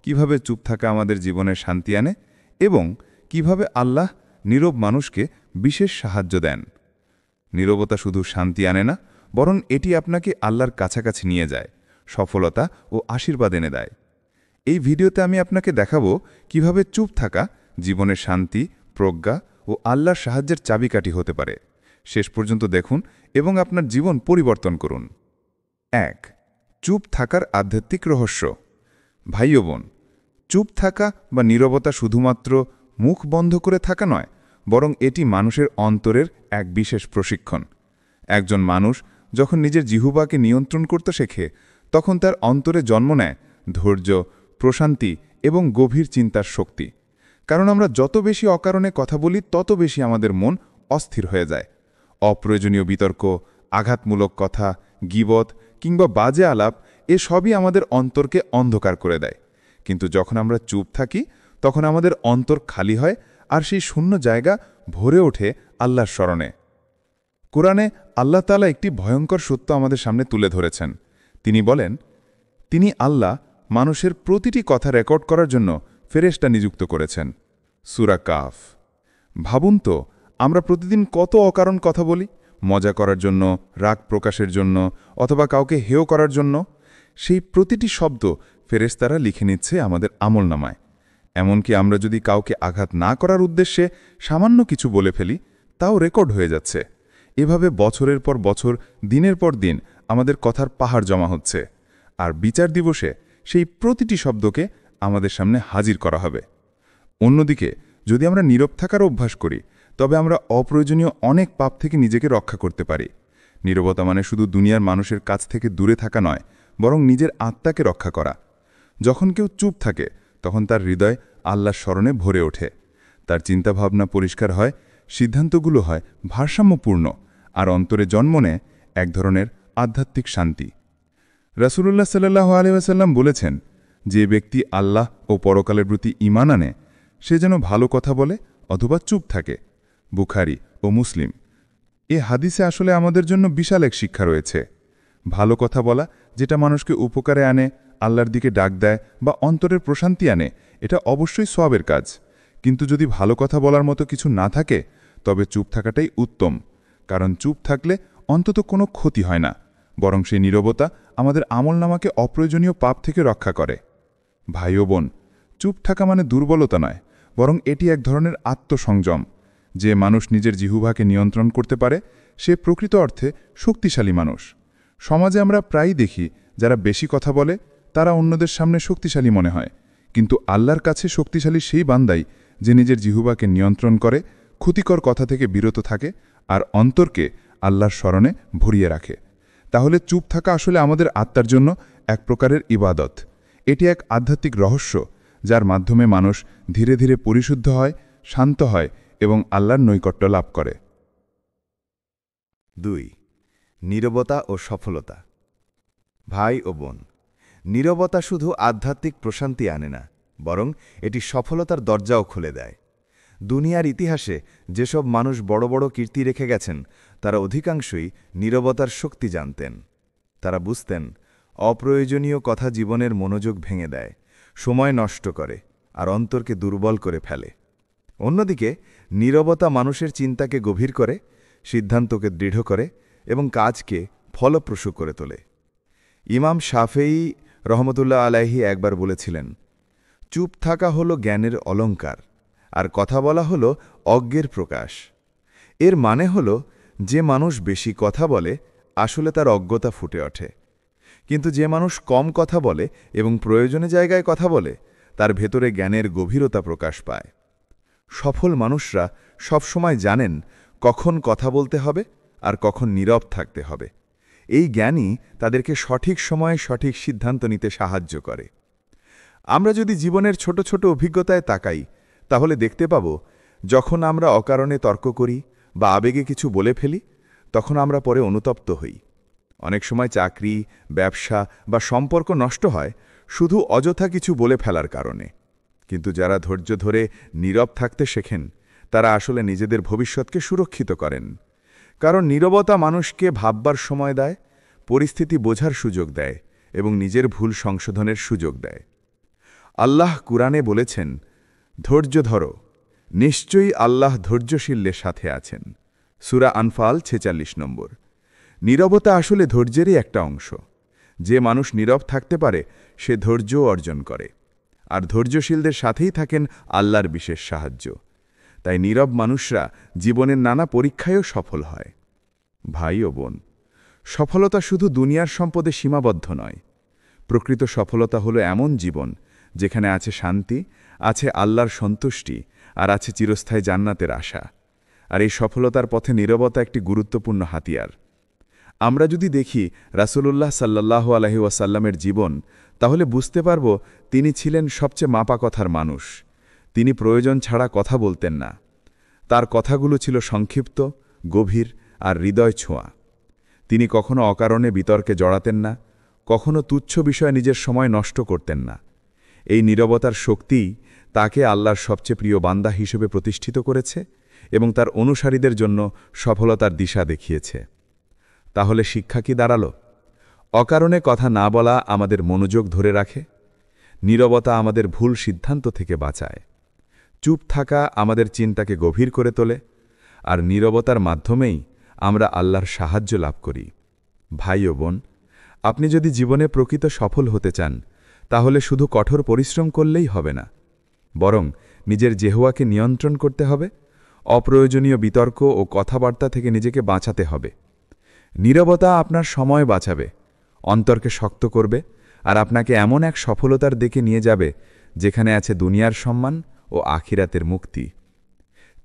কিভাবে চুপ থাকা আমাদের জীবনে শান্তি আনে এবং কিভাবে আল্লাহ নীরব মানুষকে বিশেষ সাহায্য দেন। নীরবতা শুধু শান্তি আনে না, বরং এটি আপনাকে আল্লাহর কাছাকাছি নিয়ে যায়, সফলতা ও আশীর্বাদ এনে দেয়। এই ভিডিওতে আমি আপনাকে দেখাবো কিভাবে চুপ থাকা জীবনের শান্তি, প্রজ্ঞা ও আল্লাহর সাহায্যের চাবিকাঠি হতে পারে। শেষ পর্যন্ত দেখুন এবং আপনার জীবন পরিবর্তন করুন। 1. চুপ থাকার আধ্যাত্মিক রহস্য। ভাই ও বোন, চুপ থাকা বা নীরবতা শুধুমাত্র মুখ বন্ধ করে থাকা নয়, বরং এটি মানুষের অন্তরের এক বিশেষ প্রশিক্ষণ। একজন মানুষ যখন নিজের জিহ্বাকে নিয়ন্ত্রণ করতে শেখে, তখন তার অন্তরে জন্ম নেয় ধৈর্য, প্রশান্তি এবং গভীর চিন্তার শক্তি। কারণ আমরা যত বেশি অকারণে কথা বলি, তত বেশি আমাদের মন অস্থির হয়ে যায়। অপ্রয়োজনীয় বিতর্ক, আঘাতমূলক কথা, গীবত কিংবা বাজে আলাপ এসবই আমাদের অন্তরকে অন্ধকার করে দেয়। কিন্তু যখন আমরা চুপ থাকি, তখন আমাদের অন্তর খালি হয় আর সেই শূন্য জায়গা ভরে ওঠে আল্লাহর স্মরণে। কোরআনে আল্লাহ তাআলা একটি ভয়ঙ্কর সত্য আমাদের সামনে তুলে ধরেছেন। তিনি বলেন, তিনি আল্লাহ মানুষের প্রতিটি কথা রেকর্ড করার জন্য ফেরেশতা নিযুক্ত করেছেন। সূরা কাফ। ভাবুন তো, আমরা প্রতিদিন কত অকারণ কথা বলি, মজা করার জন্য, রাগ প্রকাশের জন্য অথবা কাউকে হেয় করার জন্য। সেই প্রতিটি শব্দ ফেরেশতারা লিখে নিচ্ছে আমাদের আমলনামায়। এমনকি আমরা যদি কাউকে আঘাত না করার উদ্দেশ্যে সামান্য কিছু বলে ফেলি, তাও রেকর্ড হয়ে যাচ্ছে। এভাবে বছরের পর বছর, দিনের পর দিন আমাদের কথার পাহাড় জমা হচ্ছে। আর বিচার দিবসে সেই প্রতিটি শব্দকে আমাদের সামনে হাজির করা হবে। অন্যদিকে যদি আমরা নীরব থাকার অভ্যাস করি, তবে আমরা অপ্রয়োজনীয় অনেক পাপ থেকে নিজেকে রক্ষা করতে পারি। নীরবতা মানে শুধু দুনিয়ার মানুষের কাছ থেকে দূরে থাকা নয়, বরং নিজের আত্মাকে রক্ষা করা। যখন কেউ চুপ থাকে, তখন তার হৃদয় আল্লাহর স্মরণে ভরে ওঠে। তার চিন্তাভাবনা পরিষ্কার হয়, সিদ্ধান্তগুলো হয় ভারসাম্যপূর্ণ, আর অন্তরে জন্ম নেয় এক ধরনের আধ্যাত্মিক শান্তি। রাসূলুল্লাহ সাল্লাল্লাহু আলাইহি ওয়াসাল্লাম বলেছেন, যে ব্যক্তি আল্লাহ ও পরকালের প্রতি ঈমান আনে, সে যেন ভালো কথা বলে অথবা চুপ থাকে। বুখারী ও মুসলিম। এ হাদিসে আসলে আমাদের জন্য বিশাল এক শিক্ষা রয়েছে। ভালো কথা বলা, যেটা মানুষকে উপকারে আনে, আল্লাহর দিকে ডাক দেয় বা অন্তরের প্রশান্তি আনে, এটা অবশ্যই সওয়াবের কাজ। কিন্তু যদি ভালো কথা বলার মতো কিছু না থাকে, তবে চুপ থাকাটাই উত্তম। কারণ চুপ থাকলে অন্তত কোনো ক্ষতি হয় না, বরং সেই নীরবতা আমাদের আমলনামাকে অপ্রয়োজনীয় পাপ থেকে রক্ষা করে। ভাই ও বোন, চুপ থাকা মানে দুর্বলতা নয়, বরং এটি এক ধরনের আত্মসংযম। যে মানুষ নিজের জিহ্বাকে নিয়ন্ত্রণ করতে পারে, সে প্রকৃত অর্থে শক্তিশালী মানুষ। সমাজে আমরা প্রায়ই দেখি, যারা বেশি কথা বলে তারা অন্যদের সামনে শক্তিশালী মনে হয়। কিন্তু আল্লাহর কাছে শক্তিশালী সেই বান্দাই যে নিজের জিহ্বাকে নিয়ন্ত্রণ করে, ক্ষতিকর কথা থেকে বিরত থাকে আর অন্তরকে আল্লাহর স্মরণে ভরিয়ে রাখে। তাহলে চুপ থাকা আসলে আমাদের আত্মার জন্য এক প্রকারের ইবাদত। এটি এক আধ্যাত্মিক রহস্য, যার মাধ্যমে মানুষ ধীরে ধীরে পরিশুদ্ধ হয়, শান্ত হয় এবং আল্লাহর নৈকট্য লাভ করে। 2. নীরবতা ও সফলতা। ভাই ও বোন, নীরবতা শুধু আধ্যাত্মিক প্রশান্তি আনে না, বরং এটি সফলতার দরজাও খুলে দেয়। দুনিয়ার ইতিহাসে যেসব মানুষ বড় বড় কীর্তি রেখে গেছেন, তারা অধিকাংশই নীরবতার শক্তি জানতেন। তারা বুঝতেন, অপ্রয়োজনীয় কথা জীবনের মনোযোগ ভেঙে দেয়, সময় নষ্ট করে আর অন্তরকে দুর্বল করে ফেলে। অন্যদিকে নীরবতা মানুষের চিন্তাকে গভীর করে, সিদ্ধান্তকে দৃঢ় করে এবং কাজকে ফলপ্রসূ করে তোলে। ইমাম শাফেঈ রহমতুল্লাহ আলাইহি একবার বলেছিলেন, চুপ থাকা হলো জ্ঞানের অলংকার, আর কথা বলা হলো অজ্ঞের প্রকাশ। এর মানে হলো, যে মানুষ বেশি কথা বলে, আসলে তার অজ্ঞতা ফুটে ওঠে। কিন্তু যে মানুষ কম কথা বলে এবং প্রয়োজনে জায়গায় কথা বলে, তার ভেতরে জ্ঞানের গভীরতা প্রকাশ পায়। সফল মানুষরা সবসময় জানেন কখন কথা বলতে হবে আর কখন নীরব থাকতে হবে। এই জ্ঞানই তাদেরকে সঠিক সময়ে সঠিক সিদ্ধান্ত নিতে সাহায্য করে। আমরা যদি জীবনের ছোট ছোট অভিজ্ঞতায় তাকাই, তাহলে দেখতে পাব, যখন আমরা অকারণে তর্ক করি বা আবেগে কিছু বলে ফেলি, তখন আমরা পরে অনুতপ্ত হই। অনেক সময় চাকরি, ব্যবসা বা সম্পর্ক নষ্ট হয় শুধু অযথা কিছু বলে ফেলার কারণে। কিন্তু যারা ধৈর্য ধরে নীরব থাকতে শেখেন, তারা আসলে নিজেদের ভবিষ্যৎকে সুরক্ষিত করেন। কারণ নীরবতা মানুষকে ভাববার সময় দেয়, পরিস্থিতি বোঝার সুযোগ দেয় এবং নিজের ভুল সংশোধনের সুযোগ দেয়। আল্লাহ কুরআনে বলেছেন, ধৈর্য ধরো, নিশ্চয়ই আল্লাহ ধৈর্যশীলদের সাথে আছেন। সূরা আনফাল ৪৬ নম্বর। নীরবতা আসলে ধৈর্যেরই একটা অংশ। যে মানুষ নীরব থাকতে পারে সে ধৈর্যও অর্জন করে, আর ধৈর্যশীলদের সাথেই থাকেন আল্লাহর বিশেষ সাহায্য। তাই নীরব মানুষরা জীবনের নানা পরীক্ষায়ও সফল হয়। ভাই ও বোন, সফলতা শুধু দুনিয়ার সম্পদে সীমাবদ্ধ নয়। প্রকৃত সফলতা হলো এমন জীবন যেখানে আছে শান্তি, আছে আল্লাহর সন্তুষ্টি, আর আছে চিরস্থায়ী জান্নাতের আশা। আর এই সফলতার পথে নীরবতা একটি গুরুত্বপূর্ণ হাতিয়ার। আমরা যদি দেখি রাসূলুল্লাহ সাল্লাল্লাহু আলাইহি ওয়াসাল্লামের জীবন, তাহলে বুঝতে পারব তিনি ছিলেন সবচেয়ে মাপা কথার মানুষ। তিনি প্রয়োজন ছাড়া কথা বলতেন না। তার কথাগুলো ছিল সংক্ষিপ্ত, গভীর আর হৃদয় ছোঁয়া। তিনি কখনো অকারণে বিতর্কে জড়াতেন না, কখনো তুচ্ছ বিষয়ে নিজের সময় নষ্ট করতেন না। এই নীরবতার শক্তিই তাকে আল্লাহর সবচেয়ে প্রিয় বান্দা হিসেবে প্রতিষ্ঠিত করেছে এবং তার অনুসারীদের জন্য সফলতার দিশা দেখিয়েছে। তাহলে শিক্ষা কি দাঁড়ালো? অকারণে কথা না বলা আমাদের মনোযোগ ধরে রাখে। নীরবতা আমাদের ভুল সিদ্ধান্ত থেকে বাঁচায়। চুপ থাকা আমাদের চিন্তাকে গভীর করে তোলে, আর নীরবতার মাধ্যমেই আমরা আল্লাহর সাহায্য লাভ করি। ভাই ও বোন, আপনি যদি জীবনে প্রকৃত সফল হতে চান, তাহলে শুধু কঠোর পরিশ্রম করলেই হবে না, বরং নিজের জিহ্বাকে নিয়ন্ত্রণ করতে হবে। অপ্রয়োজনীয় বিতর্ক ও কথাবার্তা থেকে নিজেকে বাঁচাতে হবে। নীরবতা আপনার সময় বাঁচাবে, অন্তরকে শক্ত করবে, আর আপনাকে এমন এক সফলতার দিকে নিয়ে যাবে যেখানে আছে দুনিয়ার সম্মান ও আখিরাতের মুক্তি।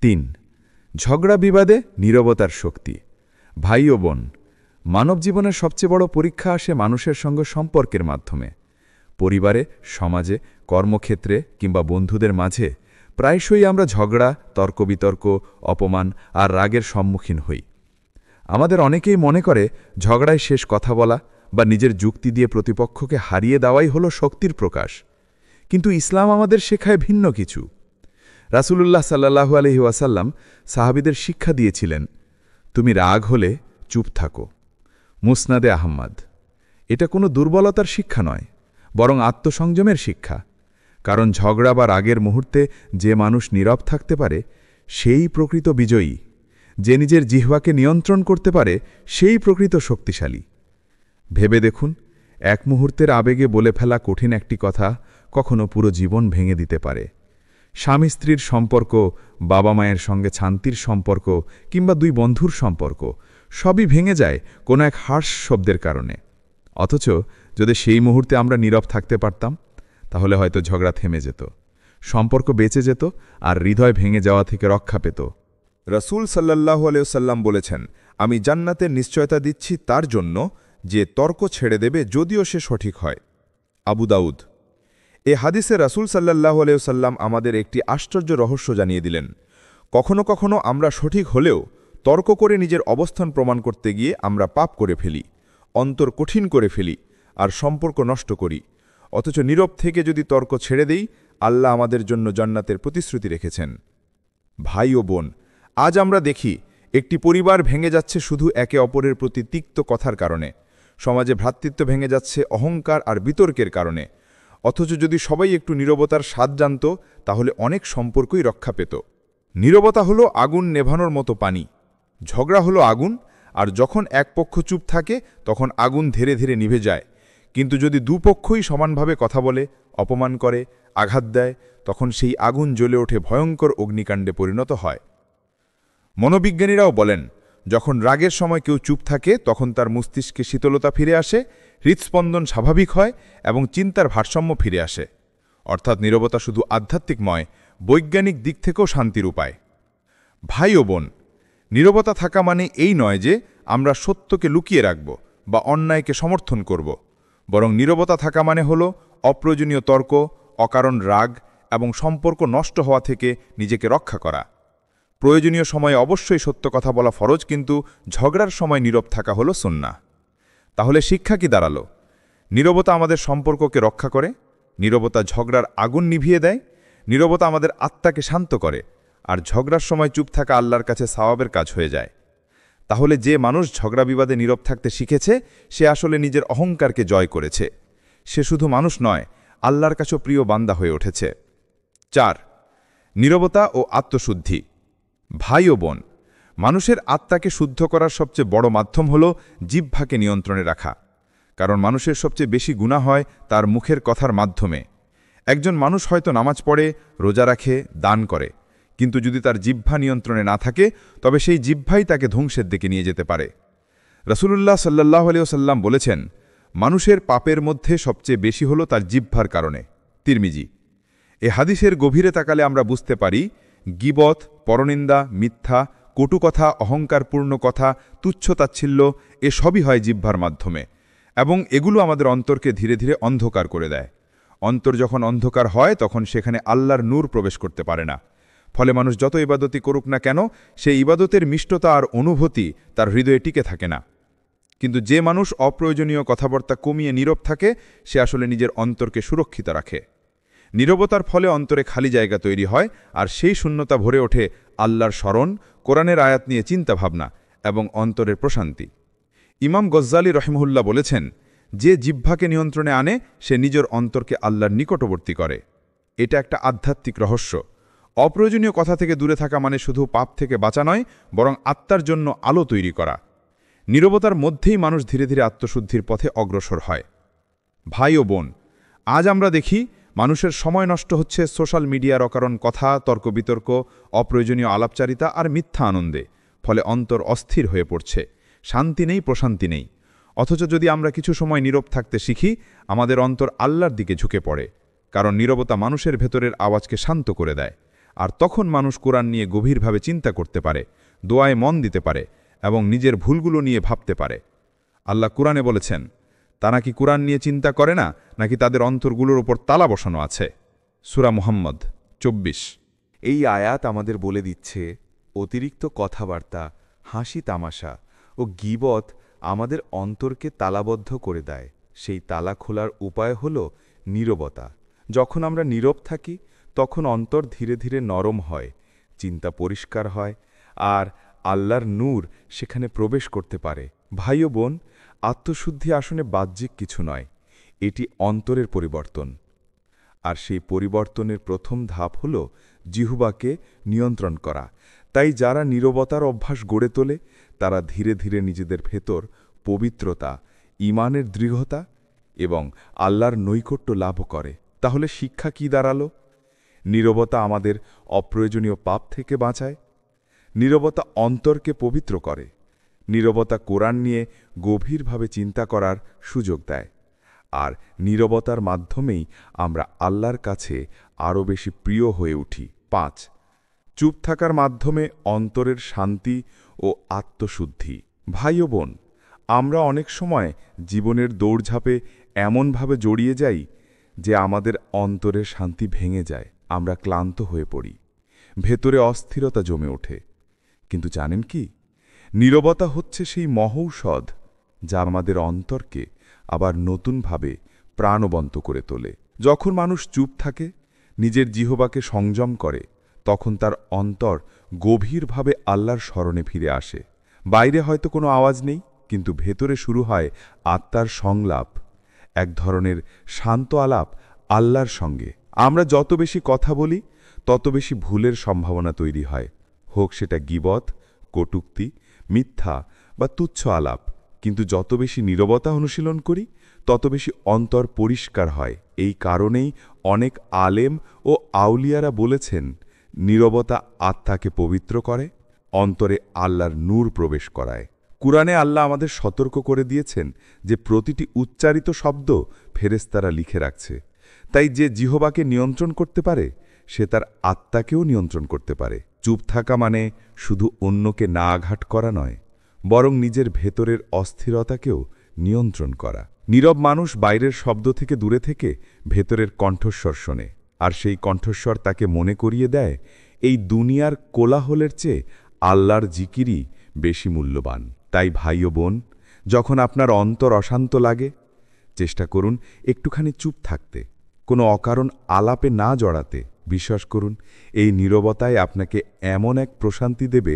৩. ঝগড়া বিবাদে নীরবতার শক্তি। ভাই ও বোন, মানব জীবনের সবচেয়ে বড় পরীক্ষা আসে মানুষের সঙ্গে সম্পর্কের মাধ্যমে। পরিবারে, সমাজে, কর্মক্ষেত্রে কিংবা বন্ধুদের মাঝে প্রায়শই আমরা ঝগড়া, তর্কবিতর্ক, অপমান আর রাগের সম্মুখীন হই। আমাদের অনেকেই মনে করে ঝগড়ায় শেষ কথা বলা বা নিজের যুক্তি দিয়ে প্রতিপক্ষকে হারিয়ে দেওয়াই হলো শক্তির প্রকাশ। কিন্তু ইসলাম আমাদের শেখায় ভিন্ন কিছু। রাসূলুল্লাহ সাল্লাল্লাহু আলাইহি ওয়াসাল্লাম সাহাবীদের শিক্ষা দিয়েছিলেন, তুমি রাগ হলে চুপ থাকো। মুসনাদে আহমদ। এটা কোনো দুর্বলতার শিক্ষা নয়, বরং আত্মসংযমের শিক্ষা। কারণ ঝগড়া বা রাগের মুহূর্তে যে মানুষ নীরব থাকতে পারে সেই প্রকৃত বিজয়ী। যে নিজের জিহ্বাকে নিয়ন্ত্রণ করতে পারে সেই প্রকৃত শক্তিশালী। ভেবে দেখুন, এক মুহূর্তের আবেগে বলে ফেলা কঠিন একটি কথা কখনো পুরো জীবন ভেঙে দিতে পারে। স্বামী স্ত্রীর সম্পর্ক, বাবা মায়ের সঙ্গে শান্তির সম্পর্ক কিংবা দুই বন্ধুর সম্পর্ক সবই ভেঙে যায় কোনো এক হার্শ শব্দের কারণে। অথচ যদি সেই মুহূর্তে আমরা নীরব থাকতে পারতাম, তাহলে হয়তো ঝগড়া থেমে যেত, সম্পর্ক বেঁচে যেত, আর হৃদয় ভেঙে যাওয়া থেকে রক্ষা পেত। রাসূল সাল্লাল্লাহু আলাইহি ওয়াসাল্লাম বলেছেন, আমি জান্নাতের নিশ্চয়তা দিচ্ছি তার জন্য যে তর্ক ছেড়ে দেবে যদিও সে সঠিক হয়। আবু দাউদ। এ হাদিসে রাসূল সাল্লাল্লাহু আলাইহি ওয়াসাল্লাম আমাদের একটি আশ্চর্য রহস্য জানিয়ে দিলেন। কখনো কখনো আমরা সঠিক হলেও তর্ক করে নিজের অবস্থান প্রমাণ করতে গিয়ে আমরা পাপ করে ফেলি, অন্তর কঠিন করে ফেলি, আর সম্পর্ক নষ্ট করি। অথচ নীরব থেকে যদি তর্ক ছেড়ে দেই, আল্লাহ আমাদের জন্য জান্নাতের প্রতিশ্রুতি রেখেছেন। ভাই ও বোন, আজ আমরা দেখি একটি পরিবার ভেঙে যাচ্ছে শুধু একে অপরের প্রতি তিক্ত কথার কারণে। সমাজে ভ্রাতৃত্ব ভেঙে যাচ্ছে অহংকার আর বিতর্কের কারণে। অথচ যদি সবাই একটু নীরবতার স্বাদ জানত, তাহলে অনেক সম্পর্কই রক্ষা পেত। নীরবতা হলো আগুন নেভানোর মতো পানি। ঝগড়া হলো আগুন, আর যখন এক পক্ষ চুপ থাকে তখন আগুন ধীরে ধীরে নিভে যায়। কিন্তু যদি দুপক্ষই সমানভাবে কথা বলে, অপমান করে, আঘাত দেয়, তখন সেই আগুন জ্বলে ওঠে ভয়ঙ্কর অগ্নিকাণ্ডে পরিণত হয়। মনোবিজ্ঞানীরাও বলেন, যখন রাগের সময় কেউ চুপ থাকে তখন তার মস্তিষ্কে শীতলতা ফিরে আসে, হৃৎস্পন্দন স্বাভাবিক হয় এবং চিন্তার ভারসাম্য ফিরে আসে। অর্থাৎ নীরবতা শুধু আধ্যাত্মিক নয়, বৈজ্ঞানিক দিক থেকেও শান্তির উপায়। ভাই ও বোন, নীরবতা থাকা মানে এই নয় যে আমরা সত্যকে লুকিয়ে রাখব বা অন্যায়কে সমর্থন করব, বরং নীরবতা থাকা মানে হল অপ্রয়োজনীয় তর্ক, অকারণ রাগ এবং সম্পর্ক নষ্ট হওয়া থেকে নিজেকে রক্ষা করা। প্রয়োজনীয় সময়ে অবশ্যই সত্য কথা বলা ফরজ, কিন্তু ঝগড়ার সময় নীরব থাকা হলো সুন্নাহ। তাহলে শিক্ষা কি দাঁড়ালো? নীরবতা আমাদের সম্পর্ককে রক্ষা করে, নীরবতা ঝগড়ার আগুন নিভিয়ে দেয়, নীরবতা আমাদের আত্মাকে শান্ত করে, আর ঝগড়ার সময় চুপ থাকা আল্লাহর কাছে সওয়াবের কাজ হয়ে যায়। তাহলে যে মানুষ ঝগড়া বিবাদে নীরব থাকতে শিখেছে সে আসলে নিজের অহংকারকে জয় করেছে। সে শুধু মানুষ নয়, আল্লাহর কাছেও প্রিয় বান্দা হয়ে উঠেছে। ৪. নীরবতা ও আত্মশুদ্ধি। ভাই ও বোন, মানুষের আত্মাকে শুদ্ধ করার সবচেয়ে বড় মাধ্যম হল জিহ্বাকে নিয়ন্ত্রণে রাখা। কারণ মানুষের সবচেয়ে বেশি গুনাহ হয় তার মুখের কথার মাধ্যমে। একজন মানুষ হয়তো নামাজ পড়ে, রোজা রাখে, দান করে, কিন্তু যদি তার জিহ্বা নিয়ন্ত্রণে না থাকে তবে সেই জিহ্বাই তাকে ধ্বংসের দিকে নিয়ে যেতে পারে। রাসূলুল্লাহ সাল্লাল্লাহু আলাইহি ওয়াসাল্লাম বলেছেন, মানুষের পাপের মধ্যে সবচেয়ে বেশি হলো তার জিহ্বার কারণে। তিরমিজি। এ হাদিসের গভীরে তাকালে আমরা বুঝতে পারি, গীবত, পরনিন্দা, মিথ্যা, কটু কথা, অহংকারপূর্ণ কথা, তুচ্ছতাচ্ছিল্য এসবই হয় জিহ্বার মাধ্যমে, এবং এগুলো আমাদের অন্তরকে ধীরে ধীরে অন্ধকার করে দেয়। অন্তর যখন অন্ধকার হয় তখন সেখানে আল্লাহর নূর প্রবেশ করতে পারে না। ফলে মানুষ যত ইবাদতই করুক না কেন, সেই ইবাদতের মিষ্টতা আর অনুভূতি তার হৃদয়ে টিকে থাকে না। কিন্তু যে মানুষ অপ্রয়োজনীয় কথাবার্তা কমিয়ে নীরব থাকে, সে আসলে নিজের অন্তরকে সুরক্ষিত রাখে। নীরবতার ফলে অন্তরে খালি জায়গা তৈরি হয়, আর সেই শূন্যতা ভরে ওঠে আল্লাহর স্মরণ, কোরআনের আয়াত নিয়ে চিন্তাভাবনা এবং অন্তরের প্রশান্তি। ইমাম গজ্জালী রহিমহুল্লাহ বলেছেন, যে জিহ্বাকে নিয়ন্ত্রণে আনে সে নিজের অন্তরকে আল্লাহর নিকটবর্তী করে। এটা একটা আধ্যাত্মিক রহস্য। অপ্রয়োজনীয় কথা থেকে দূরে থাকা মানে শুধু পাপ থেকে বাঁচা নয়, বরং আত্মার জন্য আলো তৈরি করা। নীরবতার মধ্যেই মানুষ ধীরে ধীরে আত্মশুদ্ধির পথে অগ্রসর হয়। ভাই ও বোন, আজ আমরা দেখি মানুষের সময় নষ্ট হচ্ছে সোশ্যাল মিডিয়ার অকারণ কথা, তর্ক বিতর্ক, অপ্রয়োজনীয় আলাপচারিতা আর মিথ্যা আনন্দে। ফলে অন্তর অস্থির হয়ে পড়ছে, শান্তি নেই, প্রশান্তি নেই। অথচ যদি আমরা কিছু সময় নীরব থাকতে শিখি, আমাদের অন্তর আল্লাহর দিকে ঝুঁকে পড়ে। কারণ নীরবতা মানুষের ভেতরের আওয়াজকে শান্ত করে দেয়। আর তখন মানুষ কোরআন নিয়ে গভীরভাবে চিন্তা করতে পারে, দোয়ায় মন দিতে পারে এবং নিজের ভুলগুলো নিয়ে ভাবতে পারে। আল্লাহ কুরআনে বলেছেন, তারা কি কুরআন নিয়ে চিন্তা করে না, নাকি তাদের অন্তরগুলোর ওপর তালা বসানো আছে? সূরা মুহাম্মদ ২৪। এই আয়াত আমাদের বলে দিচ্ছে, অতিরিক্ত কথাবার্তা, হাসি তামাশা ও গীবত আমাদের অন্তরকে তালাবদ্ধ করে দেয়। সেই তালা খোলার উপায় হল নীরবতা। যখন আমরা নীরব থাকি তখন অন্তর ধীরে ধীরে নরম হয়, চিন্তা পরিষ্কার হয়, আর আল্লাহর নূর সেখানে প্রবেশ করতে পারে। ভাই ও বোন, আত্মশুদ্ধি আসলে বাহ্যিক কিছু নয়, এটি অন্তরের পরিবর্তন। আর সেই পরিবর্তনের প্রথম ধাপ হল জিহ্বাকে নিয়ন্ত্রণ করা। তাই যারা নীরবতার অভ্যাস গড়ে তোলে, তারা ধীরে ধীরে নিজেদের ভেতর পবিত্রতা, ঈমানের দৃঢ়তা এবং আল্লাহর নৈকট্য লাভ করে। তাহলে শিক্ষা কি দাঁড়ালো? নীরবতা আমাদের অপ্রয়োজনীয় পাপ থেকে বাঁচায়। নীরবতা অন্তরকে পবিত্র করে। নীরবতা কোরআন নিয়ে গভীরভাবে চিন্তা করার সুযোগ দেয়। আর নীরবতার মাধ্যমেই আমরা আল্লাহর কাছে আরও বেশি প্রিয় হয়ে উঠি। ৫. চুপ থাকার মাধ্যমে অন্তরের শান্তি ও আত্মশুদ্ধি। ভাই ও বোন, আমরা অনেক সময় জীবনের দৌড়ঝাঁপে এমনভাবে জড়িয়ে যাই যে আমাদের অন্তরের শান্তি ভেঙে যায়। আমরা ক্লান্ত হয়ে পড়ি, ভেতরে অস্থিরতা জমে ওঠে। কিন্তু জানেন কি, নীরবতা হচ্ছে সেই মহৌষধ যা আমাদের অন্তরকে আবার নতুনভাবে প্রাণবন্ত করে তোলে। যখন মানুষ চুপ থাকে, নিজের জিহ্বাকে সংযম করে, তখন তার অন্তর গভীরভাবে আল্লাহর স্মরণে ফিরে আসে। বাইরে হয়তো কোনো আওয়াজ নেই, কিন্তু ভেতরে শুরু হয় আত্মার সংলাপ, এক ধরনের শান্ত আলাপ আল্লাহর সঙ্গে। আমরা যত বেশি কথা বলি, তত বেশি ভুলের সম্ভাবনা তৈরি হয়, হোক সেটা গীবত, কটূক্তি, মিথ্যা বা তুচ্ছ আলাপ। কিন্তু যত বেশি নীরবতা অনুশীলন করি, তত বেশি অন্তর পরিষ্কার হয়। এই কারণেই অনেক আলেম ও আউলিয়ারা বলেছেন, নীরবতা আত্মাকে পবিত্র করে, অন্তরে আল্লাহর নূর প্রবেশ করায়। কুরআনে আল্লাহ আমাদের সতর্ক করে দিয়েছেন যে প্রতিটি উচ্চারিত শব্দ ফেরেশতারা লিখে রাখছে। তাই যে জিহ্বাকে নিয়ন্ত্রণ করতে পারে, সে তার আত্মাকেও নিয়ন্ত্রণ করতে পারে। চুপ থাকা মানে শুধু অন্যকে না আঘাত করা নয়, বরং নিজের ভেতরের অস্থিরতাকেও নিয়ন্ত্রণ করা। নীরব মানুষ বাইরের শব্দ থেকে দূরে থেকে ভেতরের কণ্ঠস্বর শোনে, আর সেই কণ্ঠস্বর তাকে মনে করিয়ে দেয় এই দুনিয়ার কোলাহলের চেয়ে আল্লাহর জিকিরই বেশি মূল্যবান। তাই ভাই ও বোন, যখন আপনার অন্তর অশান্ত লাগে, চেষ্টা করুন একটুখানি চুপ থাকতে, কোনো অকারণ আলাপে না জড়াতে। বিশ্বাস করুন, এই নীরবতায় আপনাকে এমন এক প্রশান্তি দেবে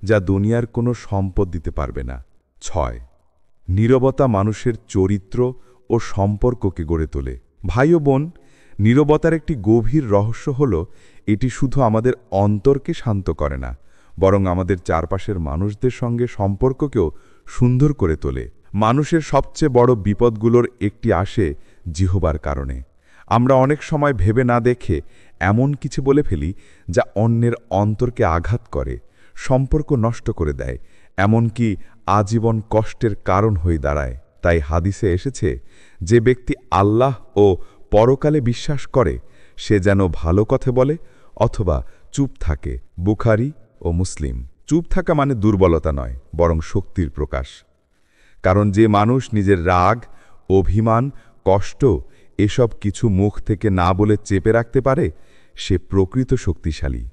যা দুনিয়ার কোনো সম্পদ দিতে পারবে না। ৬. নীরবতা মানুষের চরিত্র ও সম্পর্ককে গড়ে তোলে। ভাই ও বোন, নীরবতার একটি গভীর রহস্য হল এটি শুধু আমাদের অন্তরকে শান্ত করে না, বরং আমাদের চারপাশের মানুষদের সঙ্গে সম্পর্ককেও সুন্দর করে তোলে। মানুষের সবচেয়ে বড় বিপদগুলোর একটি আসে জিহবার কারণে। আমরা অনেক সময় ভেবে না দেখে এমন কিছু বলে ফেলি যা অন্যের অন্তরকে আঘাত করে, সম্পর্ক নষ্ট করে দেয়, এমনকি আজীবন কষ্টের কারণ হয়ে দাঁড়ায়। তাই হাদিসে এসেছে, যে ব্যক্তি আল্লাহ ও পরকালে বিশ্বাস করে সে যেন ভালো কথা বলে অথবা চুপ থাকে। বুখারী ও মুসলিম। চুপ থাকা মানে দুর্বলতা নয়, বরং শক্তির প্রকাশ। কারণ যে মানুষ নিজের রাগ, অভিমান, কষ্ট এসব কিছু মুখ থেকে না বলে চেপে রাখতে পারে, সে প্রকৃত শক্তিশালী।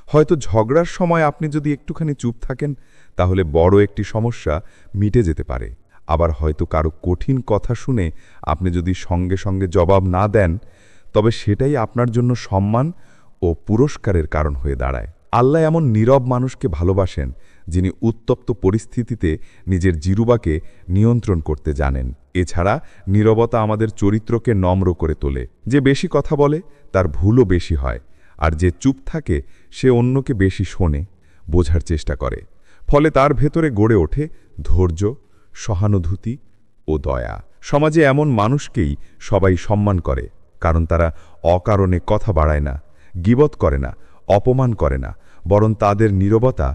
হয়তো ঝগড়ার সময় আপনি যদি একটুখানি চুপ থাকেন, তাহলে বড় একটি সমস্যা মিটে যেতে পারে। আবার হয়তো কারো কঠিন কথা শুনে আপনি যদি সঙ্গে সঙ্গে জবাব না দেন, তবে সেটাই আপনার জন্য সম্মান ও পুরস্কারের কারণ হয়ে দাঁড়ায়। আল্লাহ এমন নীরব মানুষকে ভালোবাসেন, যিনি উত্তপ্ত পরিস্থিতিতে নিজের জিহ্বাকে নিয়ন্ত্রণ করতে জানেন। এছাড়া নীরবতা আমাদের চরিত্রকে নম্র করে তোলে। যে বেশি কথা বলে তার ভুলও বেশি হয়, আর যে চুপ থাকে সে অন্যকে বেশি শোনে, বোঝার চেষ্টা করে। ফলে তার ভেতরে গড়ে ওঠে ধৈর্য, সহানুভূতি ও দয়া। সমাজে এমন মানুষকেই সবাই সম্মান করে, কারণ তারা অকারণে কথা বাড়ায় না, গীবত করে না, অপমান করে না, বরং তাদের নীরবতা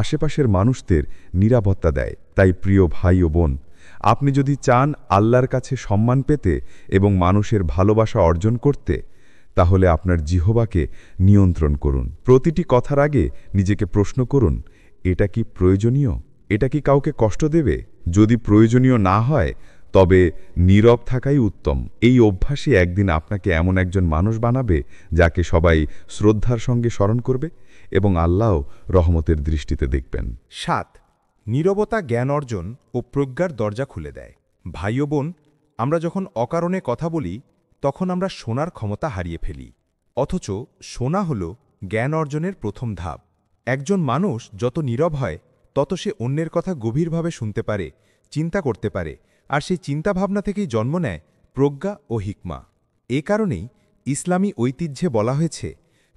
আশেপাশের মানুষদের নিরাপত্তা দেয়। তাই প্রিয় ভাই ও বোন, আপনি যদি চান আল্লাহর কাছে সম্মান পেতে এবং মানুষের ভালোবাসা অর্জন করতে, তাহলে আপনার জিহ্বাকে নিয়ন্ত্রণ করুন। প্রতিটি কথার আগে নিজেকে প্রশ্ন করুন, এটা কি প্রয়োজনীয়? এটা কি কাউকে কষ্ট দেবে? যদি প্রয়োজনীয় না হয়, তবে নীরব থাকাই উত্তম। এই অভ্যাসই একদিন আপনাকে এমন একজন মানুষ বানাবে যাকে সবাই শ্রদ্ধার সঙ্গে স্মরণ করবে এবং আল্লাহ রহমতের দৃষ্টিতে দেখবেন। 7. নীরবতা জ্ঞান অর্জন ও প্রজ্ঞার দরজা খুলে দেয়। ভাই ও বোন, আমরা যখন অকারণে কথা বলি, তখন আমরা শোনার ক্ষমতা হারিয়ে ফেলি। অথচ শোনা হল জ্ঞান অর্জনের প্রথম ধাপ। একজন মানুষ যত নীরব হয়, তত সে অন্যের কথা গভীরভাবে শুনতে পারে, চিন্তা করতে পারে, আর সেই চিন্তাভাবনা থেকেই জন্ম নেয় প্রজ্ঞা ও হিকমা। এ কারণেই ইসলামী ঐতিহ্যে বলা হয়েছে,